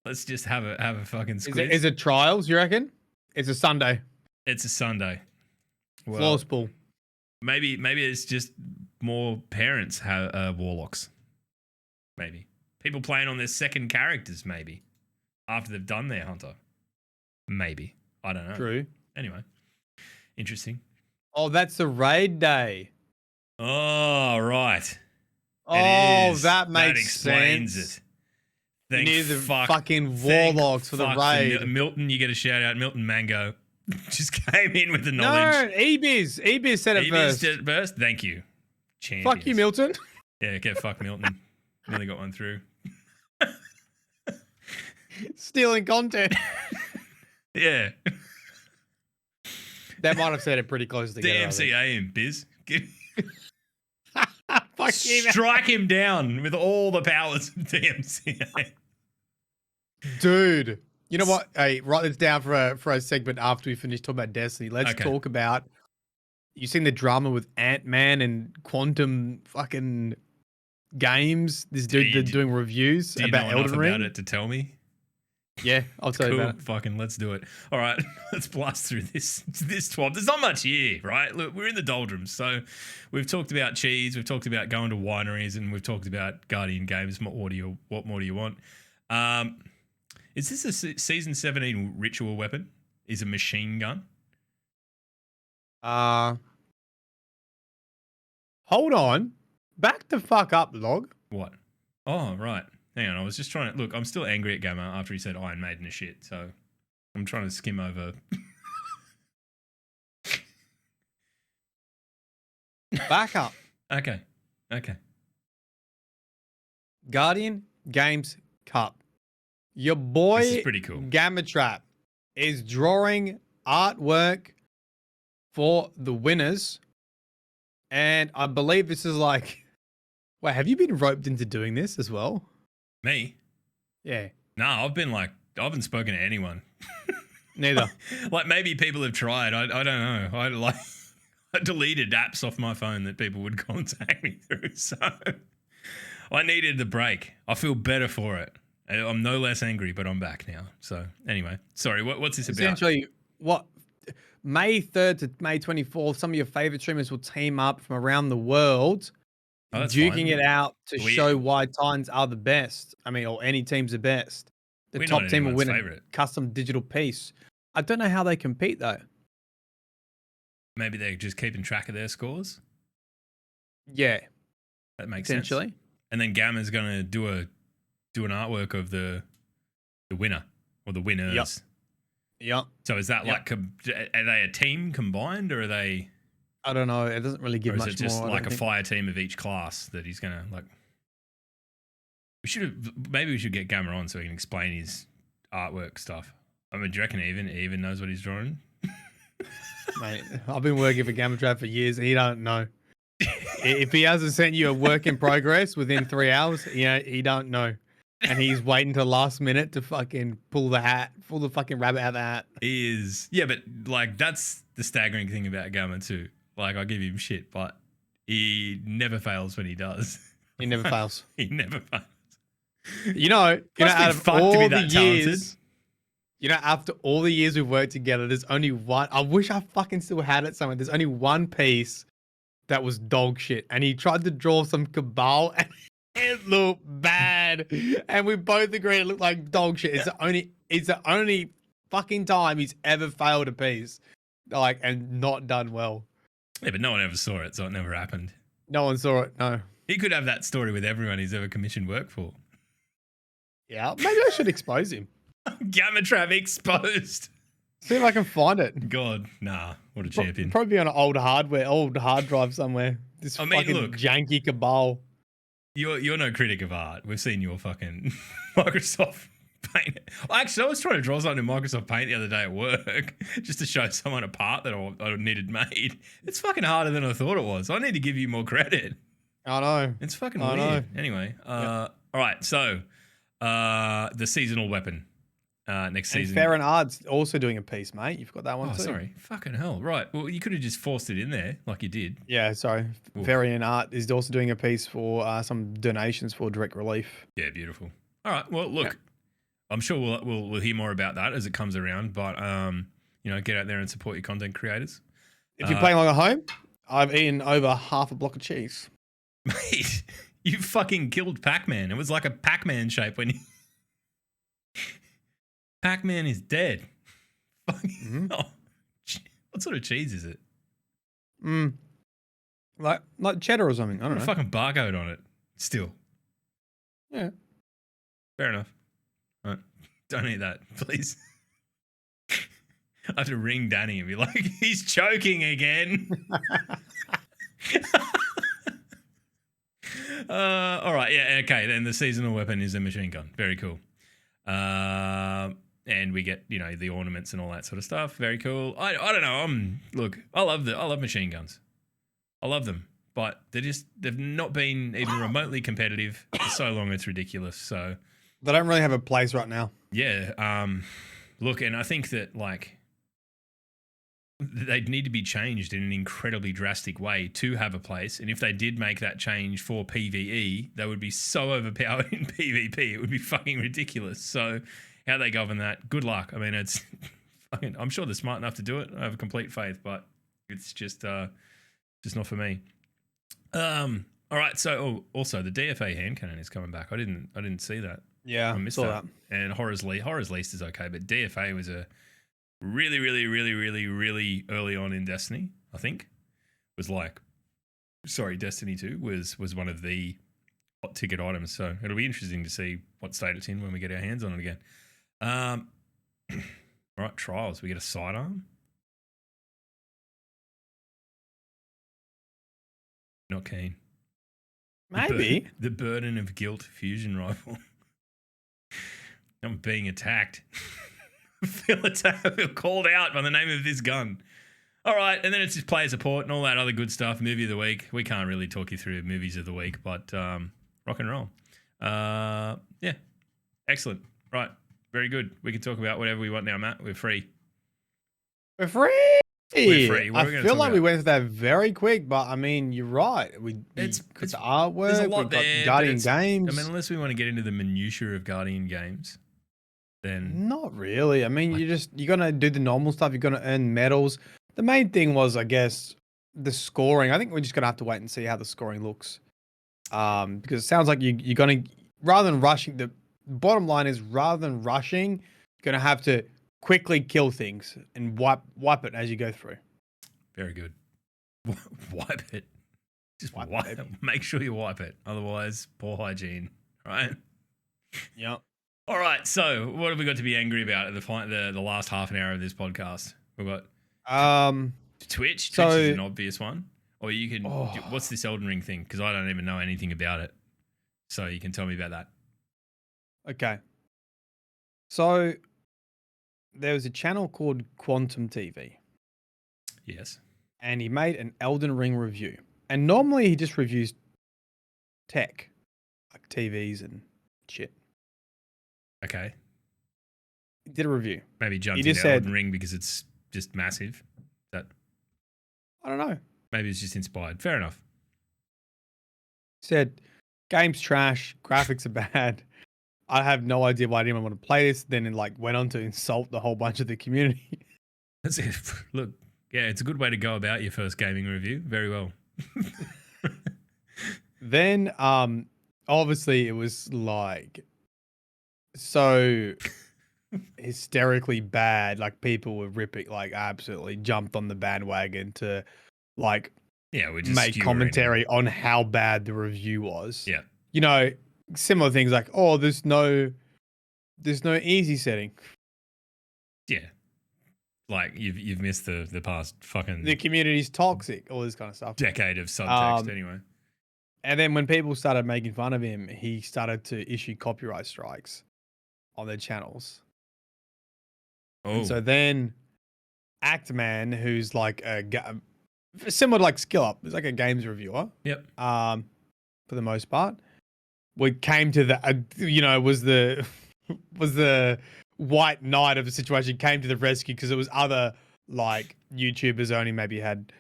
B: Let's just have a fucking squeeze.
C: Is it trials, you reckon? It's a Sunday.
B: It's a Sunday.
C: Well, Flawless pool.
B: Maybe it's just more parents have Warlocks. Maybe. People playing on their second characters, maybe. After they've done their Hunter. Maybe. I don't know.
C: True.
B: Anyway. Interesting.
C: Oh, that's the raid day.
B: Oh, right.
C: Oh, that makes
B: explains
C: sense.
B: It. Thank
C: the fucking Warlocks for the raid.
B: Milton, you get a shout out. Milton Mango just came in with the knowledge.
C: No, Ebiz said it first.
B: Said it first. Thank you. Champions.
C: Fuck you, Milton.
B: Yeah, okay, fuck Milton. Nearly got one through.
C: Stealing content.
B: Yeah.
C: That might have said it pretty close together.
B: DMCA him, Biz.
C: Fuck you, man.
B: Strike him down with all the powers of DMCA.
C: Dude, You know what? Hey, write this down for a segment after we finish talking about Destiny. Let's
B: Okay.
C: talk about. You seen the drama with Ant-Man and Quantum fucking Games? This dude
B: Did-
C: doing reviews
B: Do you
C: about
B: know enough
C: Elden Ring.
B: about it to tell me?
C: Yeah, I'll tell you
B: Cool.
C: about it.
B: Fucking let's do it. All right, let's blast through this twab. There's not much here, right? Look, we're in the doldrums. So we've talked about cheese, we've talked about going to wineries, and we've talked about Guardian games. What more do you want? Is this a season 17 ritual weapon? Is a machine gun?
C: Hold on. Back the fuck up, Log.
B: What? Oh, right. Hang on. I was just trying to look. I'm still angry at Gamma after he said Iron Maiden is shit. So I'm trying to skim over.
C: Back up.
B: Okay.
C: Guardian Games Cup. Your boy
B: This is pretty cool.
C: Gamma Trap is drawing artwork for the winners. And I believe this is like, wait, have you been roped into doing this as well?
B: Me?
C: Yeah.
B: No, I haven't spoken to anyone.
C: Neither.
B: Like maybe people have tried. I don't know. I deleted apps off my phone that people would contact me through. So I needed the break. I feel better for it. I'm no less angry, but I'm back now. So anyway, sorry. What's this about?
C: Essentially, what May 3rd to May 24th, some of your favorite streamers will team up from around the world, duking
B: fine.
C: it out to show why Titans are the best. I mean, or any team's the best. The top team will win a custom digital piece. I don't know how they compete though.
B: Maybe they're just keeping track of their scores.
C: Yeah,
B: that makes sense. And then Gamma's gonna do an artwork of the winner or the winners.
C: Yep.
B: So is that like are they a team combined or are they?
C: I don't know. It doesn't really give much more.
B: Or is it just like a fire team of each class that he's gonna like? Maybe we should get Gamma on so he can explain his artwork stuff. I mean, do you reckon he even knows what he's drawing?
C: Mate, I've been working for Gamma Trap for years and he don't know. If he hasn't sent you a work in progress within 3 hours, he don't know. And he's waiting till last minute to fucking pull the fucking rabbit out of the hat.
B: He is. Yeah, but like that's the staggering thing about Gamma too. Like I give him shit, but he never fails when he does.
C: He never fails.
B: He never fails.
C: Out of all the years,
B: talented.
C: After all the years we've worked together, there's only one. I wish I fucking still had it somewhere. There's only one piece that was dog shit, and he tried to draw some Cabal, and it looked bad. And we both agreed it looked like dog shit. It's the only fucking time he's ever failed a piece, and not done well.
B: Yeah, but no one ever saw it, so it never happened.
C: No one saw it. No.
B: He could have that story with everyone he's ever commissioned work for.
C: Yeah, maybe I should expose him.
B: Gamma Trap exposed.
C: See if I can find it.
B: God, nah. What a champion.
C: Probably on an old hard drive somewhere. This fucking janky Cabal.
B: You're no critic of art. We've seen your fucking Microsoft Paint. Actually, I was trying to draw something in Microsoft Paint the other day at work just to show someone a part that I needed made. It's fucking harder than I thought it was. I need to give you more credit.
C: I know.
B: It's fucking weird. Anyway, all right. So, the seasonal weapon next season.
C: And Farron Ard's also doing a piece, mate. You've got that one too.
B: Sorry. Fucking hell. Right. Well, you could have just forced it in there like you did.
C: Yeah, sorry. Farron Art is also doing a piece for some donations for direct relief.
B: Yeah, beautiful. All right. Well, look, I'm sure we'll hear more about that as it comes around. But get out there and support your content creators.
C: If you're playing along at home, I've eaten over half a block of cheese.
B: Mate, you fucking killed Pac-Man. It was like a Pac-Man shape when you... Pac-Man is dead.
C: Mm-hmm.
B: What sort of cheese is it?
C: Like cheddar or something. I don't know.
B: Fucking barcode on it. Still.
C: Yeah.
B: Fair enough. All right. Don't eat that, please. I have to ring Danny and be like, he's choking again. All right. Yeah. Okay. Then the seasonal weapon is a machine gun. Very cool. And we get, the ornaments and all that sort of stuff. Very cool. I don't know. Look, I love machine guns. I love them, but they've not been even remotely competitive for so long. It's ridiculous. So
C: they don't really have a place right now.
B: Yeah. Look, and I think that like they'd need to be changed in an incredibly drastic way to have a place. And if they did make that change for PvE, they would be so overpowered in PvP. It would be fucking ridiculous. So how they govern that, good luck. I mean, it's fucking, I'm sure they're smart enough to do it. I have complete faith, but it's just not for me. All right. So also the DFA hand cannon is coming back. I didn't see that.
C: Yeah,
B: I missed that. And Horror's Least is okay, but DFA was a really, really, really, really, really early on in Destiny, I think. Destiny 2 was one of the hot ticket items. So it'll be interesting to see what state it's in when we get our hands on it again. All right, trials. We get a sidearm. Not keen.
C: Maybe.
B: The burden of guilt fusion rifle. I'm being attacked. Feel called out by the name of this gun. All right, and then it's just player support and all that other good stuff. Movie of the week. We can't really talk you through movies of the week, but rock and roll. Yeah, excellent. Right, very good. We can talk about whatever we want now, Matt. We're free.
C: We're free.
B: We're free.
C: I feel like we went through that very quick, but I mean, you're right. It's the artwork.
B: There's a lot
C: got
B: there.
C: Guardian Games.
B: I mean, unless we want to get into the minutiae of Guardian Games, then
C: not really. I mean, you're gonna do the normal stuff. You're gonna earn medals. The main thing was, I guess, the scoring. I think we're just gonna have to wait and see how the scoring looks. Because it sounds like you're gonna, rather than rushing. The bottom line is, rather than rushing, you're gonna have to quickly kill things and wipe it as you go through.
B: Very good. Wipe it. Just wipe it.
C: It.
B: Make sure you wipe it. Otherwise, poor hygiene. Right?
C: Yep.
B: All right. So, what have we got to be angry about at the last half an hour of this podcast? We've got Twitch. Twitch is an obvious one. Or you can. What's this Elden Ring thing? Because I don't even know anything about it. So you can tell me about that.
C: Okay. So there was a channel called Quantum TV.
B: Yes.
C: And he made an Elden Ring review. And normally he just reviews tech, like TVs and shit.
B: Okay.
C: He did a review.
B: Maybe jumped into Elden Ring because it's just massive. I
C: don't know.
B: Maybe it's just inspired. Fair enough.
C: Said, game's trash, graphics are bad. I have no idea why anyone want to play this. Then it went on to insult the whole bunch of the community.
B: That's it. Look, yeah, it's a good way to go about your first gaming review. Very well.
C: Then, obviously it was so hysterically bad. Like people were ripping, absolutely jumped on the bandwagon to we just make commentary on how bad the review was.
B: Yeah.
C: You know, similar things like, there's no easy setting.
B: Yeah. Like you've missed the past fucking
C: the community's toxic, all this kind of stuff.
B: Decade of subtext anyway.
C: And then when people started making fun of him, he started to issue copyright strikes on their channels.
B: Oh.
C: And so then Actman, who's similar to Skill Up, is like a games reviewer.
B: Yep.
C: For the most part, we came to the was the white knight of the situation, came to the rescue because it was other YouTubers only maybe had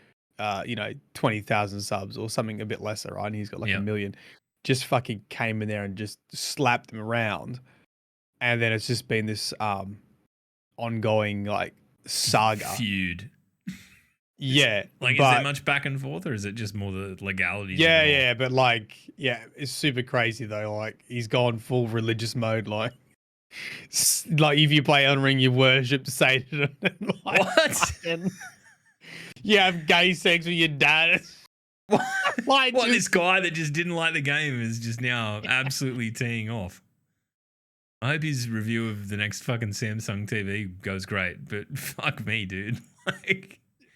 C: 20,000 subs or something a bit lesser, right? And he's got 1 million. Just fucking came in there and just slapped them around, and then it's just been this ongoing saga
B: feud.
C: Yeah,
B: is there much back and forth, or is it just more the legalities?
C: Yeah, but it's super crazy though. He's gone full religious mode. If you play Elden Ring, you worship Satan.
B: What?
C: You have gay sex with your dad.
B: This guy that just didn't like the game is just now absolutely teeing off. I hope his review of the next fucking Samsung TV goes great, but fuck me, dude.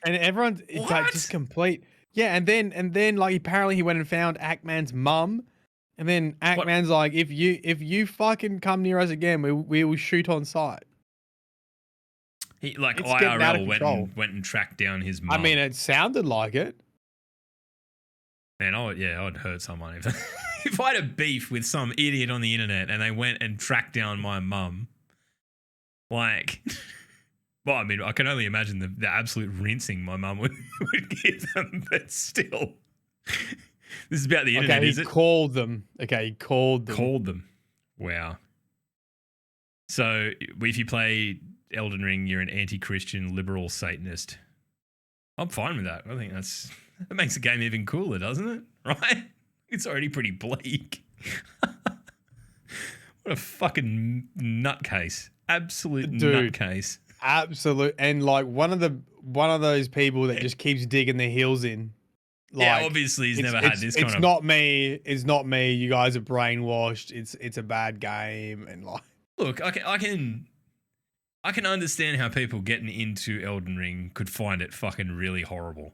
C: And everyone's it's just complete. Yeah, and then apparently he went and found Ackman's mum, and then Ackman's if you fucking come near us again, we will shoot on sight.
B: He IRL went and tracked down his mum.
C: I mean, it sounded like it.
B: Man, I'd hurt someone if I had a beef with some idiot on the internet and they went and tracked down my mum. Like, well, I mean, I can only imagine the absolute rinsing my mum would give them, but still. This is about the internet,
C: Okay,
B: is
C: he
B: it?
C: called them. Okay, he called them.
B: Called them. Wow. So if you play Elden Ring, you're an anti-Christian liberal Satanist. I'm fine with that. I think that makes the game even cooler, doesn't it? Right? It's already pretty bleak. What a fucking nutcase. Absolute nutcase.
C: Absolute. And like one of those people that just keeps digging their heels in. Like,
B: yeah, obviously he's never had this kind of.
C: It's not me. It's not me. You guys are brainwashed. It's a bad game. And like,
B: look, I can understand how people getting into Elden Ring could find it fucking really horrible.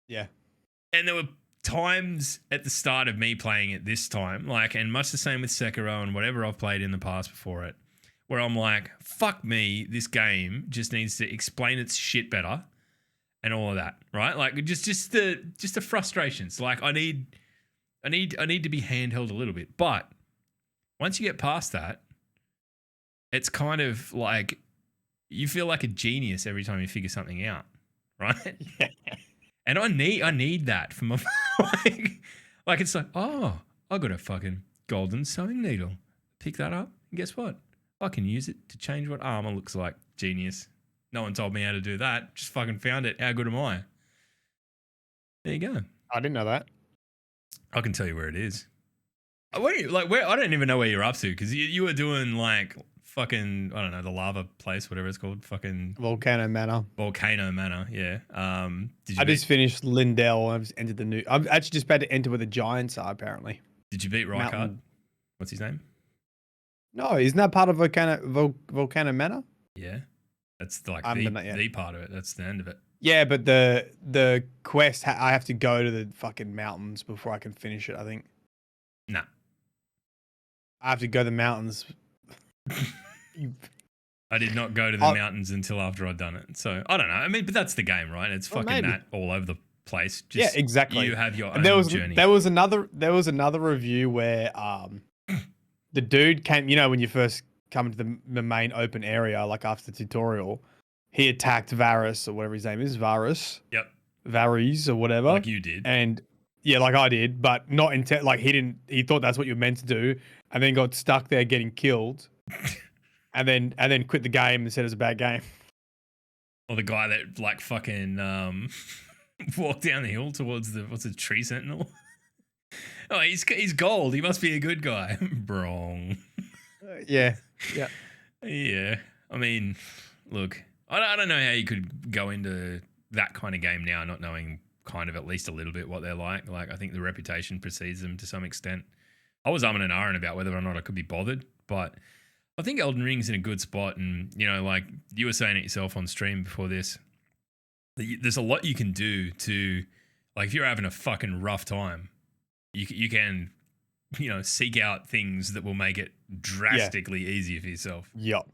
C: Yeah.
B: And there were times at the start of me playing it this time, like, and much the same with Sekiro and whatever I've played in the past before it, where I'm like, fuck me, this game just needs to explain its shit better and all of that, right? Like just the frustrations. Like I need to be handheld a little bit. But once you get past that, it's kind of like you feel like a genius every time you figure something out, right?
C: Yeah.
B: And I need that for my like it's like, oh, I got a fucking golden sewing needle. Pick that up, and guess what? I can use it to change what armor looks like. Genius. No one told me how to do that. Just fucking found it. How good am I? There you go.
C: I didn't know that.
B: I can tell you where it is. Where I don't even know where you're up to because you were doing like fucking, I don't know, the lava place, whatever it's called, fucking
C: Volcano Manor.
B: Yeah.
C: I just finished Lindell. I've just entered the new. I'm actually just about to enter where the giants are. Apparently.
B: Did you beat Rykard? What's his name?
C: No, isn't that part of Volcano Manor?
B: Yeah, that's like the part of it. That's the end of it.
C: Yeah, but the quest, I have to go to the fucking mountains before I can finish it. I think.
B: Nah.
C: I have to go to the mountains.
B: I did not go to the mountains until after I'd done it. So I don't know. I mean, but that's the game, right? It's fucking that all over the place. Just,
C: yeah, exactly.
B: You have your own journey.
C: There was another review where the dude came. You know, when you first come into the main open area, like after the tutorial, he attacked Varus or whatever his name is, Varus.
B: Yep.
C: Varys or whatever.
B: Like you did.
C: And yeah, like I did, but not intent. Like he thought that's what you were meant to do, and then got stuck there getting killed, and then quit the game and said it was a bad game.
B: Or the guy that like fucking walked down the hill towards the tree sentinel. Oh, he's gold. He must be a good guy. Brong.
C: Yeah.
B: Yeah. I mean, look, I don't know how you could go into that kind of game now not knowing kind of at least a little bit what they're like. Like, I think the reputation precedes them to some extent. I was umming and ahhing about whether or not I could be bothered, but I think Elden Ring's in a good spot. And, you know, like you were saying it yourself on stream before this, there's a lot you can do to, like, if you're having a fucking rough time, you can, you know, seek out things that will make it drastically easier for yourself.
C: Yep.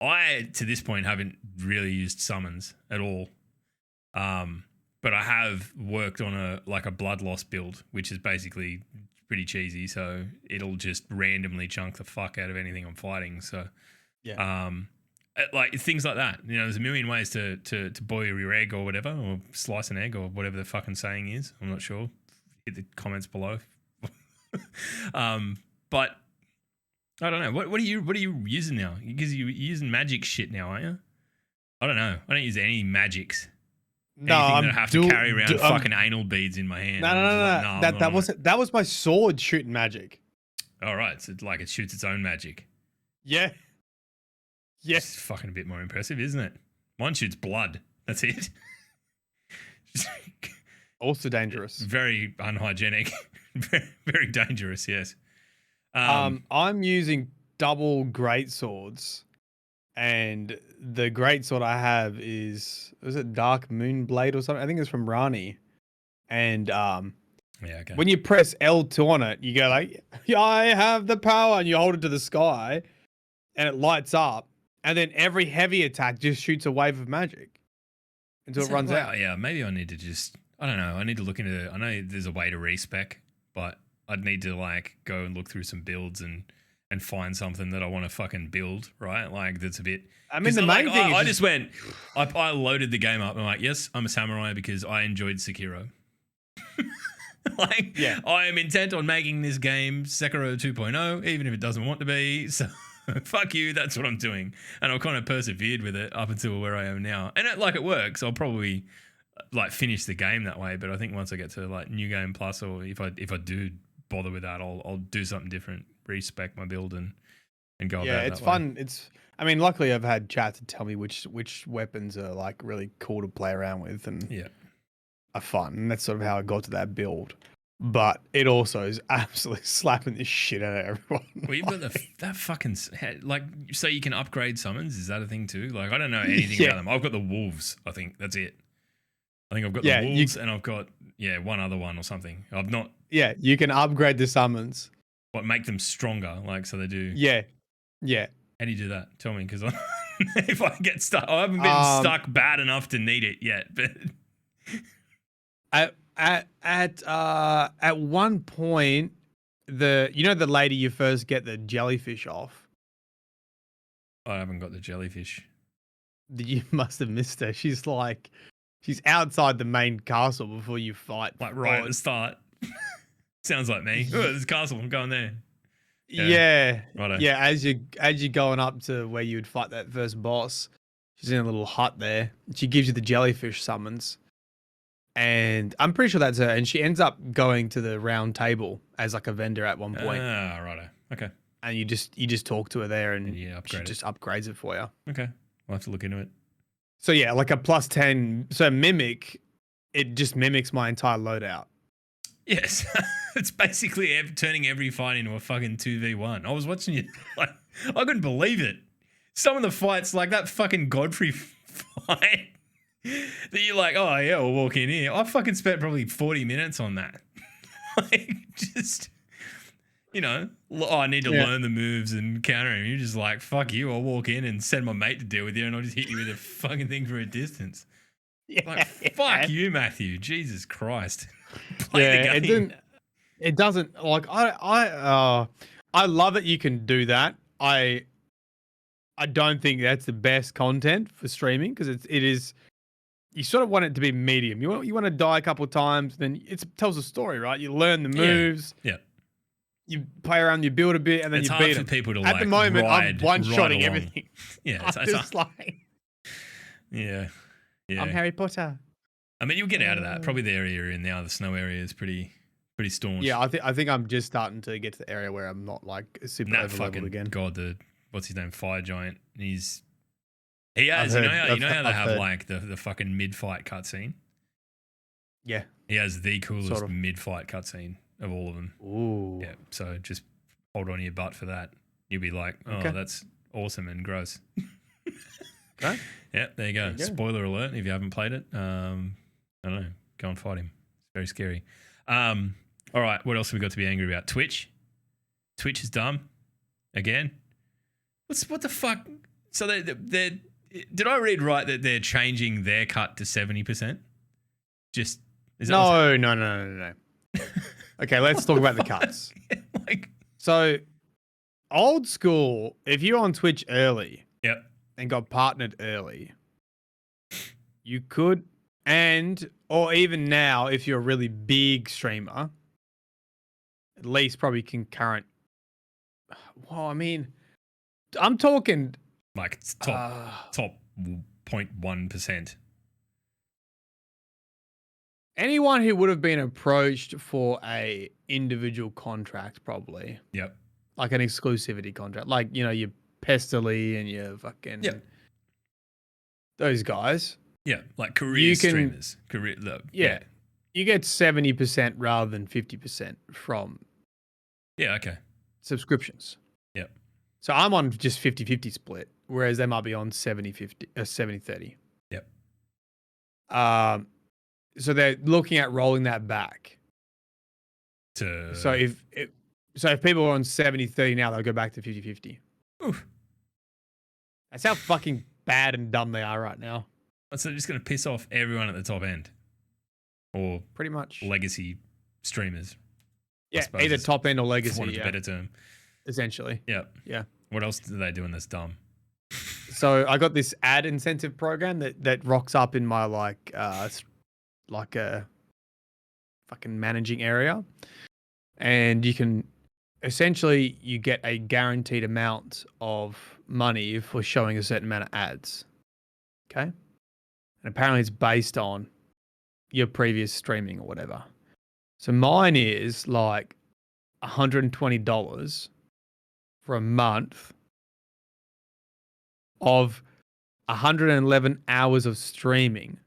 B: I, to this point, haven't really used summons at all. But I have worked on a blood loss build, which is basically pretty cheesy. So it'll just randomly chunk the fuck out of anything I'm fighting. So, like things like that. You know, there's a million ways to boil your egg or whatever, or slice an egg or whatever the fucking saying is. I'm not sure. Hit the comments below. But I don't know. What are you using now? Because you're using magic shit now, aren't you? I don't know. I don't use any magics.
C: No,
B: I have to carry around fucking anal beads in my hand.
C: No. That was my sword shooting magic.
B: All right, so like it shoots its own magic.
C: Yeah. Yes.
B: It's fucking a bit more impressive, isn't it? Mine shoots blood. That's it.
C: Also dangerous.
B: Very unhygienic. Very, very dangerous. Yes.
C: I'm using double great swords. And the great sword I have is it Dark Moon Blade or something? I think it's from Rani. And when you press L2 on it, you go like, I have the power, and you hold it to the sky, and it lights up. And then every heavy attack just shoots a wave of magic until it runs out.
B: Yeah, maybe I need to just, I don't know. I need to look into, I know there's a way to respec, but I'd need to like go and look through some builds and and find something that I want to fucking build, right? Like that's a bit.
C: I mean, the main thing
B: I
C: is
B: just went. I loaded the game up. And I'm like, yes, I'm a samurai because I enjoyed Sekiro. Like,
C: Yeah.
B: I am intent on making this game Sekiro 2.0, even if it doesn't want to be. So, fuck you. That's what I'm doing, and I've kind of persevered with it up until where I am now. And it works. I'll probably like finish the game that way. But I think once I get to like New Game Plus, or if I do bother with that, I'll do something different, respec my build and go about it. Yeah,
C: it's fun. I mean, luckily I've had chat to tell me which weapons are like really cool to play around with and are fun. And that's sort of how I got to that build. But it also is absolutely slapping the shit out of everyone.
B: Well, you've got that fucking like, so you can upgrade summons. Is that a thing too? Like, I don't know anything about them. I've got the wolves. I think that's it. I think I've got the wolves, and I've got one other one or something. I've not.
C: Yeah, you can upgrade the summons.
B: What, make them stronger? Like, so they do.
C: Yeah.
B: How do you do that? Tell me, because if I get stuck, I haven't been stuck bad enough to need it yet. But
C: at one point, the lady you first get the jellyfish off.
B: I haven't got the jellyfish.
C: You must have missed her. She's outside the main castle before you fight.
B: Like right at the start. Sounds like me. Oh, there's a castle. I'm going there.
C: Yeah.
B: Righto.
C: Yeah. As you're going up to where you would fight that first boss, she's in a little hut there. She gives you the jellyfish summons. And I'm pretty sure that's her. And she ends up going to the round table as like a vendor at one point.
B: Ah, righto. Okay.
C: And you just talk to her there, and she
B: upgrade
C: just upgrades it for you.
B: Okay. I'll have to look into it.
C: So yeah, like a plus 10. So Mimic, it just mimics my entire loadout.
B: Yes. It's basically turning every fight into a fucking 2v1. I was watching you. Like, I couldn't believe it. Some of the fights, like that fucking Godfrey fight. That you're like, oh yeah, we'll walk in here. I fucking spent probably 40 minutes on that. Like, just, I need to learn the moves and counter him. You're just like, fuck you, I'll walk in and send my mate to deal with you, and I'll just hit you with a fucking thing from a distance. Fuck you, Matthew. Jesus Christ. Play the game.
C: It doesn't like I love that you can do that. I don't think that's the best content for streaming because it is. You sort of want it to be medium. You want to die a couple of times, then it tells a story, right? You learn the moves.
B: Yeah.
C: You play around, you build a bit, and then
B: it's
C: you
B: hard
C: beat
B: for
C: them.
B: people to
C: At the moment, I'm one-shotting everything.
B: Yeah,
C: it's just like.
B: Yeah.
C: I'm Harry Potter.
B: I mean, you'll get out of that. Probably the area you're in now, the snow area, is pretty staunch.
C: Yeah, I think I'm just starting to get to the area where I'm not like super overleveled again.
B: God, what's his name? Fire Giant. He has. You know how they have like the fucking mid-fight cutscene?
C: Yeah.
B: He has the coolest mid-fight cutscene of all of them.
C: Ooh.
B: Yeah. So just hold on to your butt for that. You'll be like, oh, that's awesome and gross.
C: Okay.
B: Yeah, there you go. Spoiler alert if you haven't played it. I don't know. Go and fight him. It's very scary. All right, what else have we got to be angry about? Twitch is dumb. Again. What the fuck? So they're did I read right that they're changing their cut to 70%? No.
C: Okay, let's talk about the cuts. So, old school, if you're on Twitch early and got partnered early, you could, or even now, if you're a really big streamer, at least probably concurrent. Well, I mean, I'm talking
B: like top 0.1%.
C: Anyone who would have been approached for a individual contract, probably.
B: Yep.
C: Like an exclusivity contract, like your Pestily and your fucking those guys.
B: Yeah, like career streamers.
C: You get 70% rather than 50% from.
B: Yeah. Okay.
C: Subscriptions.
B: Yep.
C: So I'm on just 50-50 split, whereas they might be on 70-50, 70-30.
B: Yep.
C: So they're looking at rolling that back. So if people are on 70-30 now, they'll go back to 50-50.
B: Oof.
C: That's how fucking bad and dumb they are right now.
B: So they're just going to piss off everyone at the top end, or
C: pretty much
B: legacy streamers.
C: Yeah, either top end or legacy.
B: For want of a better term.
C: essentially.
B: Yep.
C: Yeah.
B: What else do they do in this dumb?
C: So I got this ad incentive program that rocks up in my like a fucking managing area, and you can essentially you get a guaranteed amount of money for showing a certain amount of ads. Okay, and apparently it's based on your previous streaming or whatever. So mine is like $120 for a month of 111 hours of streaming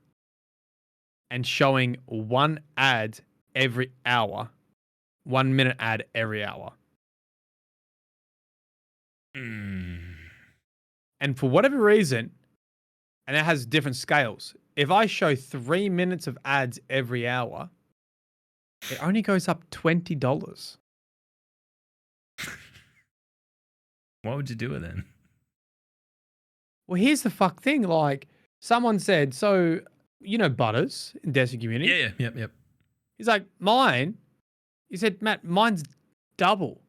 C: and showing one ad every hour, 1 minute ad every hour.
B: Mm.
C: And for whatever reason, and it has different scales. If I show 3 minutes of ads every hour, it only goes up $20.
B: What would you do it then?
C: Well, here's the fuck thing. Like, someone said, so, you know, Butters in Destiny Community?
B: Yeah, yep.
C: He's like, mine. He said, Matt, mine's double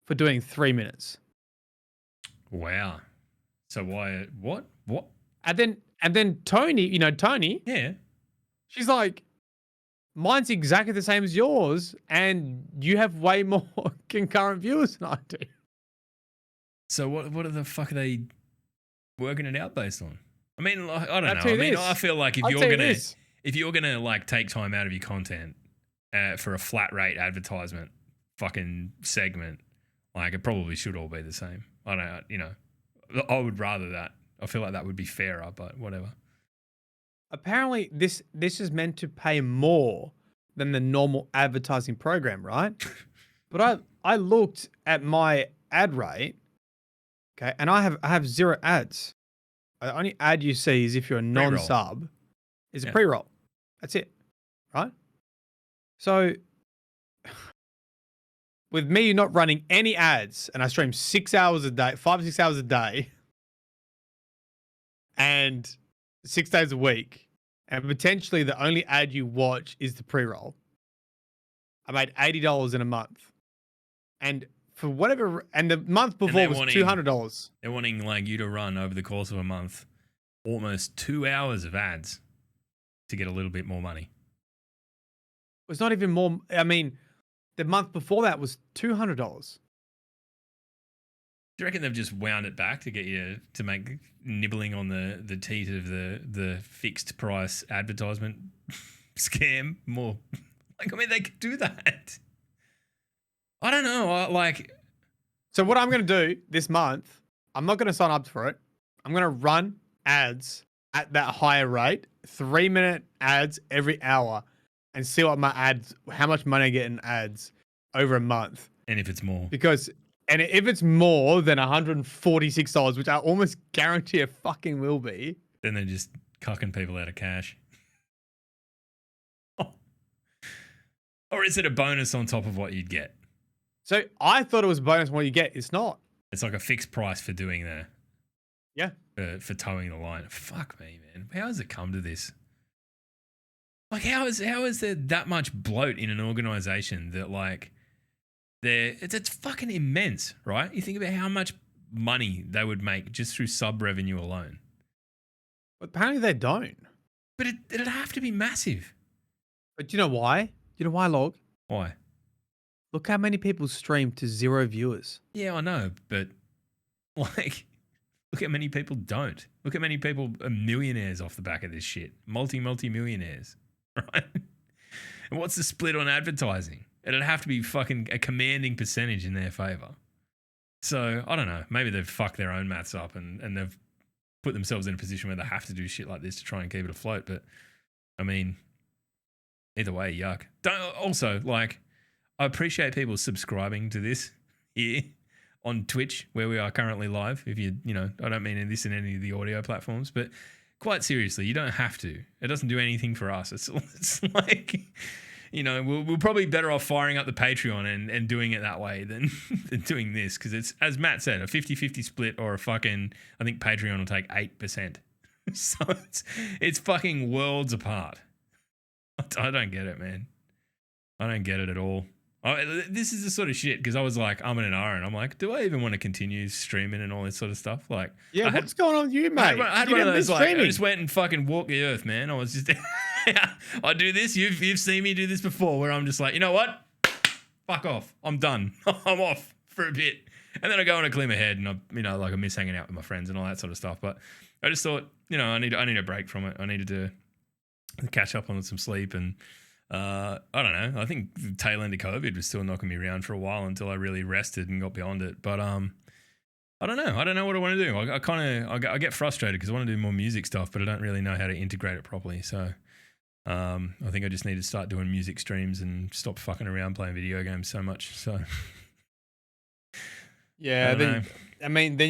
C: for doing 3 minutes.
B: Wow. So why? What?
C: And then Tony, you know, Tony.
B: Yeah.
C: She's like, mine's exactly the same as yours, and you have way more concurrent viewers than I do.
B: So what the fuck are they working it out based on? I mean, like, I don't know. I mean, I feel like if you're gonna like take time out of your content for a flat rate advertisement fucking segment, like it probably should all be the same. I don't, you know, I would rather that. I feel like that would be fairer, but whatever.
C: Apparently, this is meant to pay more than the normal advertising program, right? But I looked at my ad rate, okay, and I have 0 ads. The only ad you see is if you're a non-sub, is a pre-roll. That's it, right? So with me not running any ads, and I stream 6 hours a day, 5 or 6 hours a day, and 6 days a week, and potentially the only ad you watch is the pre-roll, I made $80 in a month. And for whatever, and the month before was $200.
B: They're wanting like you to run over the course of a month almost 2 hours of ads to get a little bit more money.
C: It's not even more. I mean, the month before that was $200.
B: Do you reckon they've just wound it back to get you to make nibbling on the teat of the fixed price advertisement scam more? Like, I mean, they could do that. I don't know.
C: So what I'm going to do this month, I'm not going to sign up for it. I'm going to run ads at that higher rate, 3-minute ads every hour, and see what my ads, how much money I get in ads over a month.
B: And if it's more.
C: And if it's more than $146, which I almost guarantee it fucking will be.
B: Then they're just cucking people out of cash. Or is it a bonus on top of what you'd get?
C: So I thought it was a bonus on what you get. It's not.
B: It's like a fixed price for doing that.
C: Yeah.
B: For towing the line. Fuck me, man. How has it come to this? Like, how is there that much bloat in an organization that, like, it's fucking immense, right? You think about how much money they would make just through sub revenue alone.
C: But apparently they don't.
B: But it'd have to be massive.
C: But do you know why? Do you know why, Log?
B: Why?
C: Look how many people stream to 0 viewers.
B: Yeah, I know, but like, look how many people don't. Look how many people are millionaires off the back of this shit. Multi-millionaires, right? And what's the split on advertising? It'd have to be fucking a commanding percentage in their favor. So, I don't know. Maybe they've fucked their own maths up and they've put themselves in a position where they have to do shit like this to try and keep it afloat. But, I mean, either way, yuck. Also, like, I appreciate people subscribing to this here on Twitch, where we are currently live. If you know, I don't mean this in any of the audio platforms, but quite seriously, you don't have to. It doesn't do anything for us. It's like, you know, we're probably better off firing up the Patreon and doing it that way than doing this, because it's, as Matt said, a 50-50 split or a fucking, I think Patreon will take 8%. So it's fucking worlds apart. I don't get it, man. I don't get it at all. This is the sort of shit because I was like, I'm in an hour and I'm like, do I even want to continue streaming and all this sort of stuff? Like,
C: yeah, what's going on with you, mate?
B: I had one of those, like, I just went and fucking walked the earth, man. I was just, I do this. You've seen me do this before where I'm just like, you know what? Fuck off. I'm done. I'm off for a bit. And then I go and I clear my head and I miss hanging out with my friends and all that sort of stuff. But I just thought, I need a break from it. I needed to catch up on some sleep and, I don't know. I think the tail end of COVID was still knocking me around for a while until I really rested and got beyond it. But I don't know. I don't know what I want to do. I get frustrated because I want to do more music stuff, but I don't really know how to integrate it properly. So I think I just need to start doing music streams and stop fucking around playing video games so much. So
C: yeah, then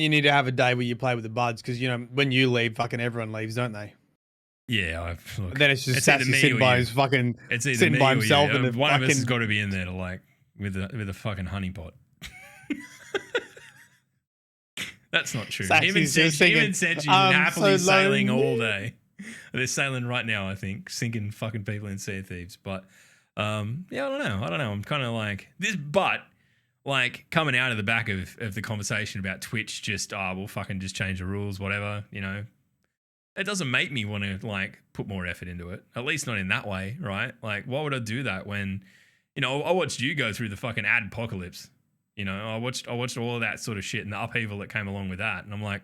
C: you need to have a day where you play with the buds because when you leave, fucking everyone leaves, don't they?
B: Yeah,
C: then it's just Sassy sitting by his fucking sitting by himself, and
B: one of us has got to be in there to with a fucking honeypot. That's not true. Him and Senji happily sailing all day. They're sailing right now, I think, sinking fucking people in Sea of Thieves. But yeah, I don't know. I'm kind of like this, but like coming out of the back of the conversation about Twitch, just we'll fucking just change the rules, whatever, It doesn't make me want to put more effort into it. At least not in that way, right? Like, why would I do that when, I watched you go through the fucking ad apocalypse. I watched all of that sort of shit and the upheaval that came along with that, and I'm like,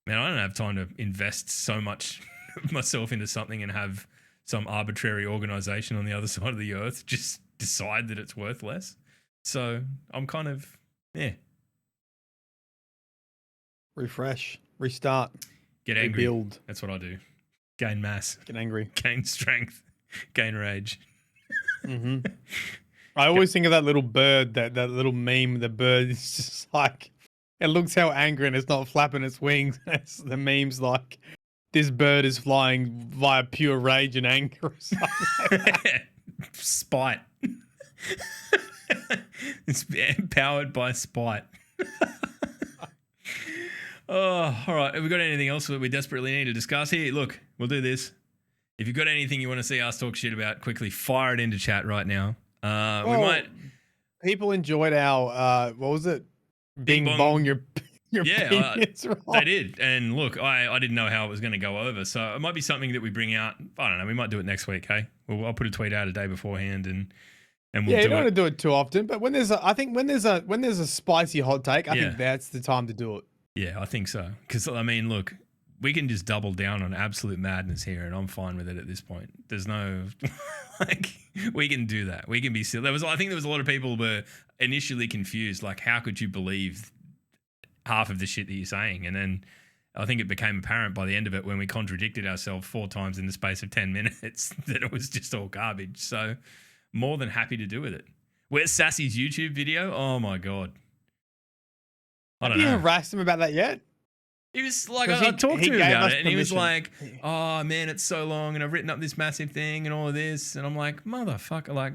B: man, I don't have time to invest so much of myself into something and have some arbitrary organization on the other side of the earth just decide that it's worth less. So I'm kind of
C: refresh, restart.
B: Get angry.
C: Rebuild.
B: That's what I do. Gain mass.
C: Get angry.
B: Gain strength. Gain rage.
C: Mm-hmm. I always think of that little bird, that little meme. The bird is just like, it looks how angry and it's not flapping its wings. The meme's like, this bird is flying via pure rage and anger or something like that.
B: Spite. It's empowered by spite. Oh, all right. Have we got anything else that we desperately need to discuss here? Look, we'll do this. If you've got anything you want to see us talk shit about, quickly fire it into chat right now. We might.
C: People enjoyed our what was it? Bing bong your opinions, right?
B: They did. And look, I didn't know how it was going to go over, so it might be something that we bring out. I don't know. We might do it next week. Hey, I'll put a tweet out a day beforehand and we'll
C: you don't want to do it too often. But when there's a spicy hot take, I think that's the time to do it.
B: Yeah, I think so. Because, look, we can just double down on absolute madness here, and I'm fine with it at this point. There's no, we can do that. We can be silly. I think there was a lot of people were initially confused, like, how could you believe half of the shit that you're saying? And then I think it became apparent by the end of it when we contradicted ourselves 4 times in the space of 10 minutes that it was just all garbage. So more than happy to do with it. Where's Sassy's YouTube video? Oh, my God.
C: Have you harassed him about that yet?
B: He was like, I talked to him about it, and he was like, oh, man, it's so long, and I've written up this massive thing and all of this. And I'm like, motherfucker,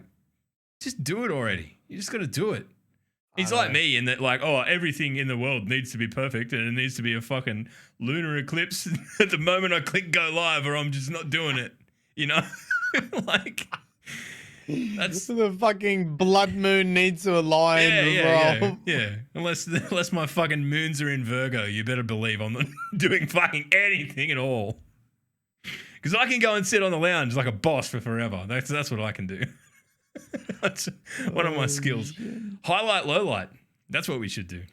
B: just do it already. You just got to do it. He's like me in that, everything in the world needs to be perfect, and it needs to be a fucking lunar eclipse at the moment I click go live, or I'm just not doing it. That's
C: the fucking blood moon needs to align.
B: Yeah. Unless my fucking moons are in Virgo, you better believe I'm not doing fucking anything at all. Because I can go and sit on the lounge like a boss for forever. That's what I can do. That's one of my skills. Shit. Highlight, lowlight. That's what we should do.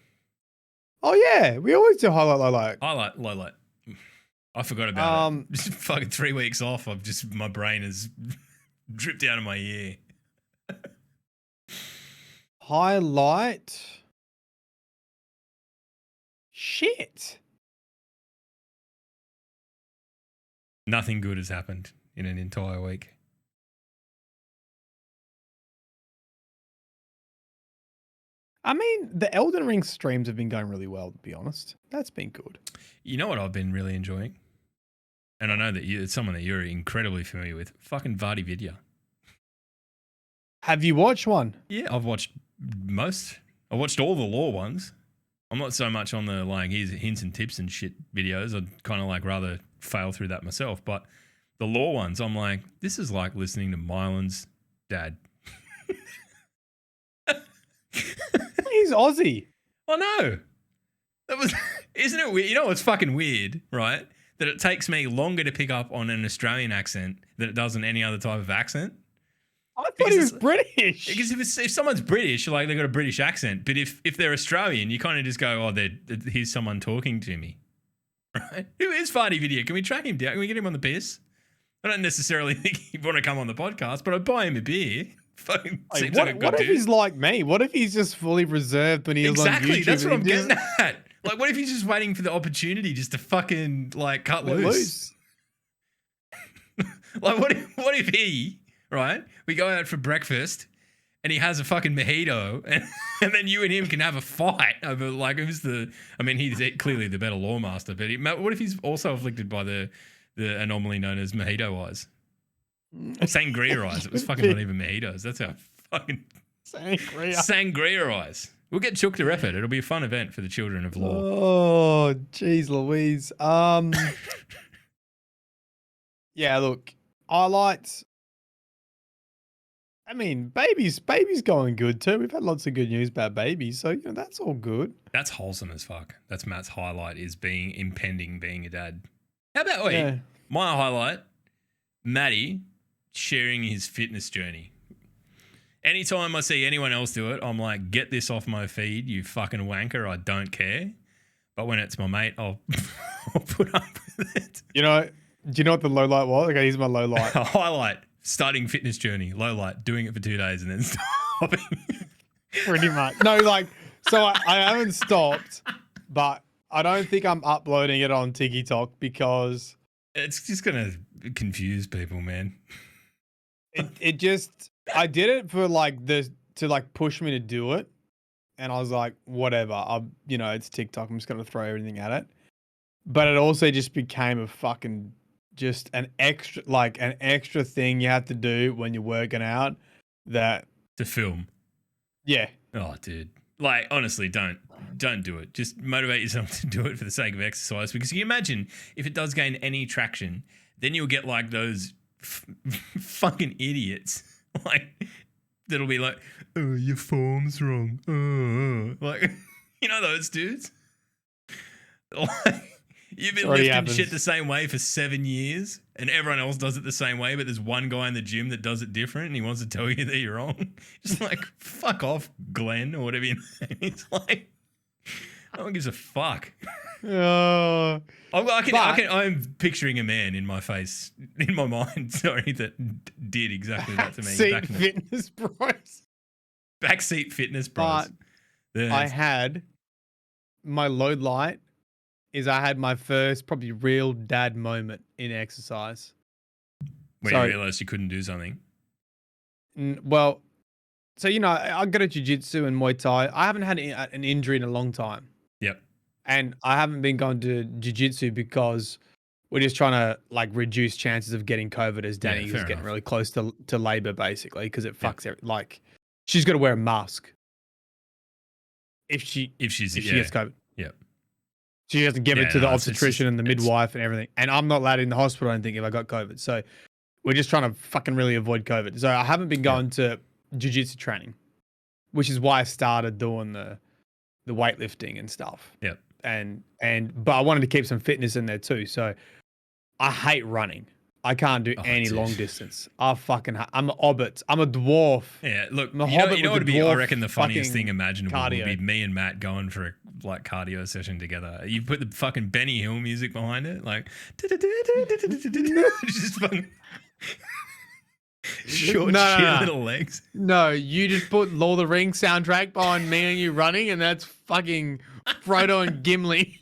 C: Oh yeah, we always do highlight, lowlight.
B: Highlight, lowlight. I forgot about it. Just fucking 3 weeks off. My brain has dripped out of my ear.
C: Highlight. Shit.
B: Nothing good has happened in an entire week.
C: I mean, the Elden Ring streams have been going really well, to be honest. That's been good.
B: You know what I've been really enjoying? And I know that it's someone that you're incredibly familiar with. Fucking Vardy Vidya.
C: Have you watched one?
B: Yeah, I've watched most. I watched all the lore ones. I'm not so much on the here's hints and tips and shit videos. I'd kind of rather fail through that myself. But the lore ones, I'm like, this is like listening to Mylan's dad.
C: he's Aussie.
B: Oh no, that was isn't it weird? You know what's fucking weird, right? That it takes me longer to pick up on an Australian accent than it does on any other type of accent.
C: I thought he was British.
B: Because if someone's British, like they've got a British accent, but if they're Australian, you kind of just go, oh, here's someone talking to me, right? Who is Farty Video? Can we track him down? Can we get him on the piss? I don't necessarily think he'd want to come on the podcast, but I'd buy him a beer.
C: What if he's like me? What if he's just fully reserved when he was on YouTube?
B: Exactly, that's what I'm getting at. Like, what if he's just waiting for the opportunity just to fucking like cut loose? Like, what if he, right? We go out for breakfast and he has a fucking mojito and then you and him can have a fight over like who's the. I mean, he's clearly the better lawmaster, but what if he's also afflicted by the anomaly known as mojito eyes? Sangria eyes. It was fucking not even mojitos. That's how fucking sangria eyes. We'll get Chook to ref it. It'll be a fun event for the children of law.
C: Oh, jeez, Louise. Yeah, look, highlights. I mean, baby's going good too. We've had lots of good news about babies, so that's all good.
B: That's wholesome as fuck. That's Matt's highlight is impending being a dad. How about my highlight, Matty sharing his fitness journey. Anytime I see anyone else do it, I'm like, get this off my feed, you fucking wanker. I don't care. But when it's my mate, I'll put up with it.
C: Do you know what the low light was? Okay, here's my low light.
B: Highlight, starting fitness journey. Low light, doing it for 2 days and then stopping.
C: Pretty much. No, like, so I haven't stopped, but I don't think I'm uploading it on TikTok because
B: it's just going to confuse people, man.
C: It just, I did it for to push me to do it. And I was like, whatever, it's TikTok. I'm just going to throw everything at it. But it also just became a fucking, just an extra thing you have to do when you're working out
B: to film.
C: Yeah.
B: Oh, dude. Like, honestly, don't do it. Just motivate yourself to do it for the sake of exercise. Because you can imagine if it does gain any traction, then you'll get like those fucking idiots, like that'll be like, oh, your form's wrong. Like, those dudes. Like, you've been lifting shit the same way for 7 years, and everyone else does it the same way, but there's one guy in the gym that does it different, and he wants to tell you that you're wrong. Just like, fuck off, Glenn, or whatever your name is. Like, no one gives a fuck. I'm picturing a man in my face, in my mind, that did exactly that to me.
C: Backseat fitness bros.
B: Backseat fitness bros.
C: But I had my low light is I had my first probably real dad moment in exercise.
B: When you realized you couldn't do something?
C: Well, so, I go to jiu-jitsu and Muay Thai. I haven't had an injury in a long time.
B: Yep.
C: And I haven't been going to jiu-jitsu because we're just trying to reduce chances of getting COVID as Danny is getting really close to labor basically because it fucks she's got to wear a mask if she gets COVID.
B: Yep.
C: She has to give it to the obstetrician and the midwife and everything. And I'm not allowed in the hospital, I don't think, if I got COVID. So we're just trying to fucking really avoid COVID. So I haven't been going to jiu-jitsu training, which is why I started doing the weightlifting and stuff.
B: Yep.
C: But I wanted to keep some fitness in there too. So I hate running. I can't do any long distance. I'm a hobbit. I'm a dwarf.
B: Yeah, look, you know what would be, I reckon, the funniest thing imaginable would be me and Matt going for a cardio session together. You put the fucking Benny Hill music behind it, like just fucking short, little legs.
C: No, you just put Lord of the Rings soundtrack behind me and you running, and that's fucking Frodo and Gimli.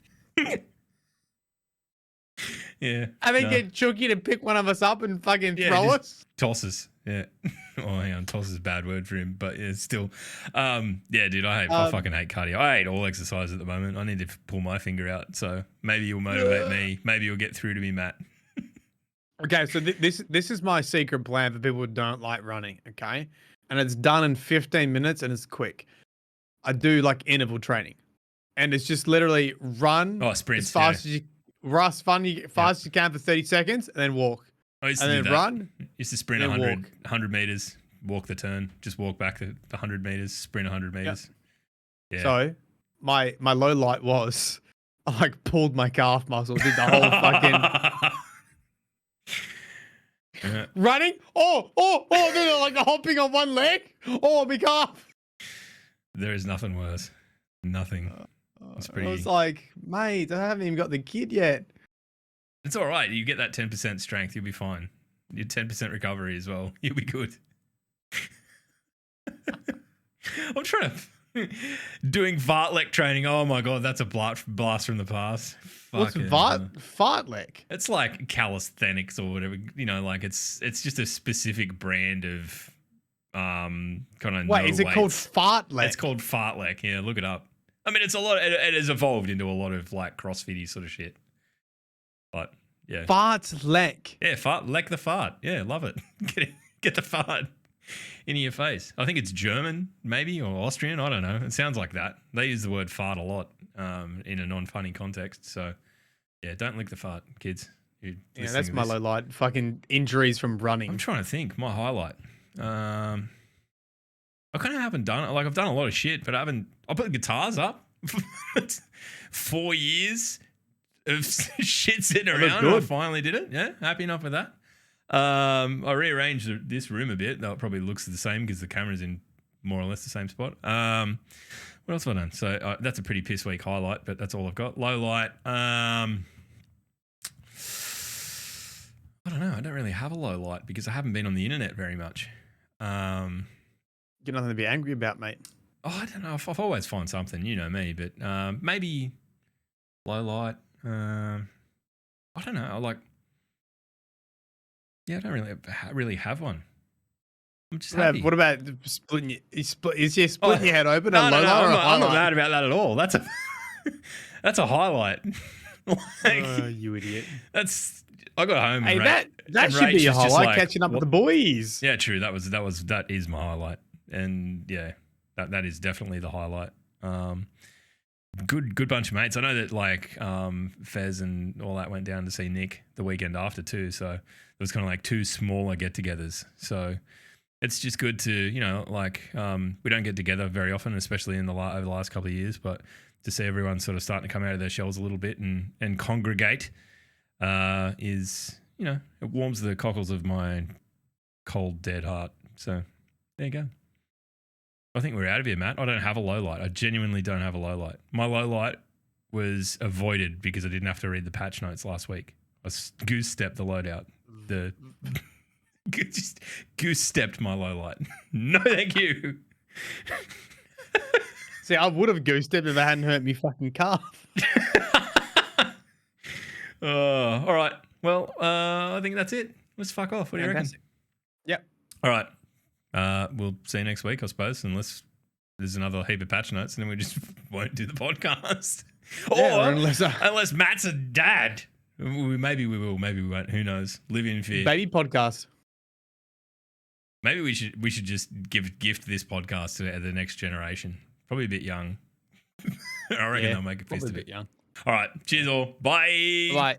B: Yeah.
C: I think get Chucky to pick one of us up and fucking throw us.
B: Toss us. Yeah. Oh, hang on. Toss is a bad word for him, but yeah, still. Yeah, dude, I fucking hate cardio. I hate all exercise at the moment. I need to pull my finger out. So maybe you'll motivate me. Maybe you'll get through to me, Matt.
C: Okay, so this is my secret plan for people who don't like running, okay? And it's done in 15 minutes and it's quick. I do interval training. And it's just literally run
B: sprints,
C: as fast as you as you can for 30 seconds and then walk.
B: And then run. Used to sprint 100 meters, walk the turn, just walk back the 100 meters, sprint 100 meters. Yeah.
C: So my low light was I like pulled my calf muscle, did the whole fucking
B: Yeah.
C: running. Then like hopping on one leg. Oh, my calf.
B: There is nothing worse. Nothing. It's pretty.
C: I was like, mate, I haven't even got the kid yet.
B: It's all right. You get that 10% strength, you'll be fine. Your 10% recovery as well. You'll be good. I'm trying to doing fartlek training. Oh my god, that's a blast from the past.
C: What's
B: Fucking
C: fartlek?
B: It's like calisthenics or whatever. You know, like it's just a specific brand of kind of.
C: Wait, is it called fartlek?
B: It's called fartlek. Yeah, look it up. I mean, it's a lot. It has evolved into a lot of like CrossFitty sort of shit. But yeah,
C: fartlek.
B: Yeah, fartlek the fart. Yeah, love it. Get the fart into your face. I think it's German, maybe, or Austrian. I don't know. It sounds like that. They use the word fart a lot in a non-funny context. So yeah, don't lick the fart, kids.
C: Yeah, that's my low light. Fucking injuries from running.
B: I'm trying to think. My highlight. I kind of haven't done it. Like I've done a lot of shit, but I put the guitars up. 4 years of shit sitting around. And I finally did it. Yeah, happy enough with that. I rearranged this room a bit. Though it probably looks the same because the camera's in more or less the same spot. What else have I done? So that's a pretty piss weak highlight, but that's all I've got. Low light. I don't know. I don't really have a low light because I haven't been on the internet very much.
C: Got nothing to be angry about, mate.
B: Oh, I don't know. I've always find something, you know me, but maybe low light. I don't know. I don't really have one. I'm just happy.
C: What about splitting? Is your splitting your head open?
B: No, I'm not mad about that at all. That's a highlight.
C: You idiot.
B: I got home.
C: Hey,
B: and
C: that should be a highlight. Catching up with the boys.
B: Yeah, true. That is my highlight, and yeah, that is definitely the highlight. Good bunch of mates. I know that like Fez and all that went down to see Nick the weekend after too. So it was kind of like two smaller get-togethers. So it's just good to we don't get together very often, especially in over the last couple of years. But to see everyone sort of starting to come out of their shells a little bit and congregate is it warms the cockles of my cold dead heart. So there you go. I think we're out of here, Matt. I don't have a low light. I genuinely don't have a low light. My low light was avoided because I didn't have to read the patch notes last week. I goose-stepped the loadout. Goose-stepped my low light. No, thank you.
C: See, I would have goose-stepped if I hadn't hurt me fucking calf.
B: All right. Well, I think that's it. Let's fuck off. What do you reckon?
C: Yep.
B: All right. We'll see you next week, I suppose, unless there's another heap of patch notes, and then we just won't do the podcast.
C: Yeah,
B: or unless Matt's a dad. Maybe we will, maybe we won't. Who knows? Live in fear.
C: Baby podcast.
B: Maybe we should just gift this podcast to the next generation. Probably a bit young. I reckon they'll make a fist of it.
C: A bit young.
B: All right. Cheers all. Bye.
C: Bye.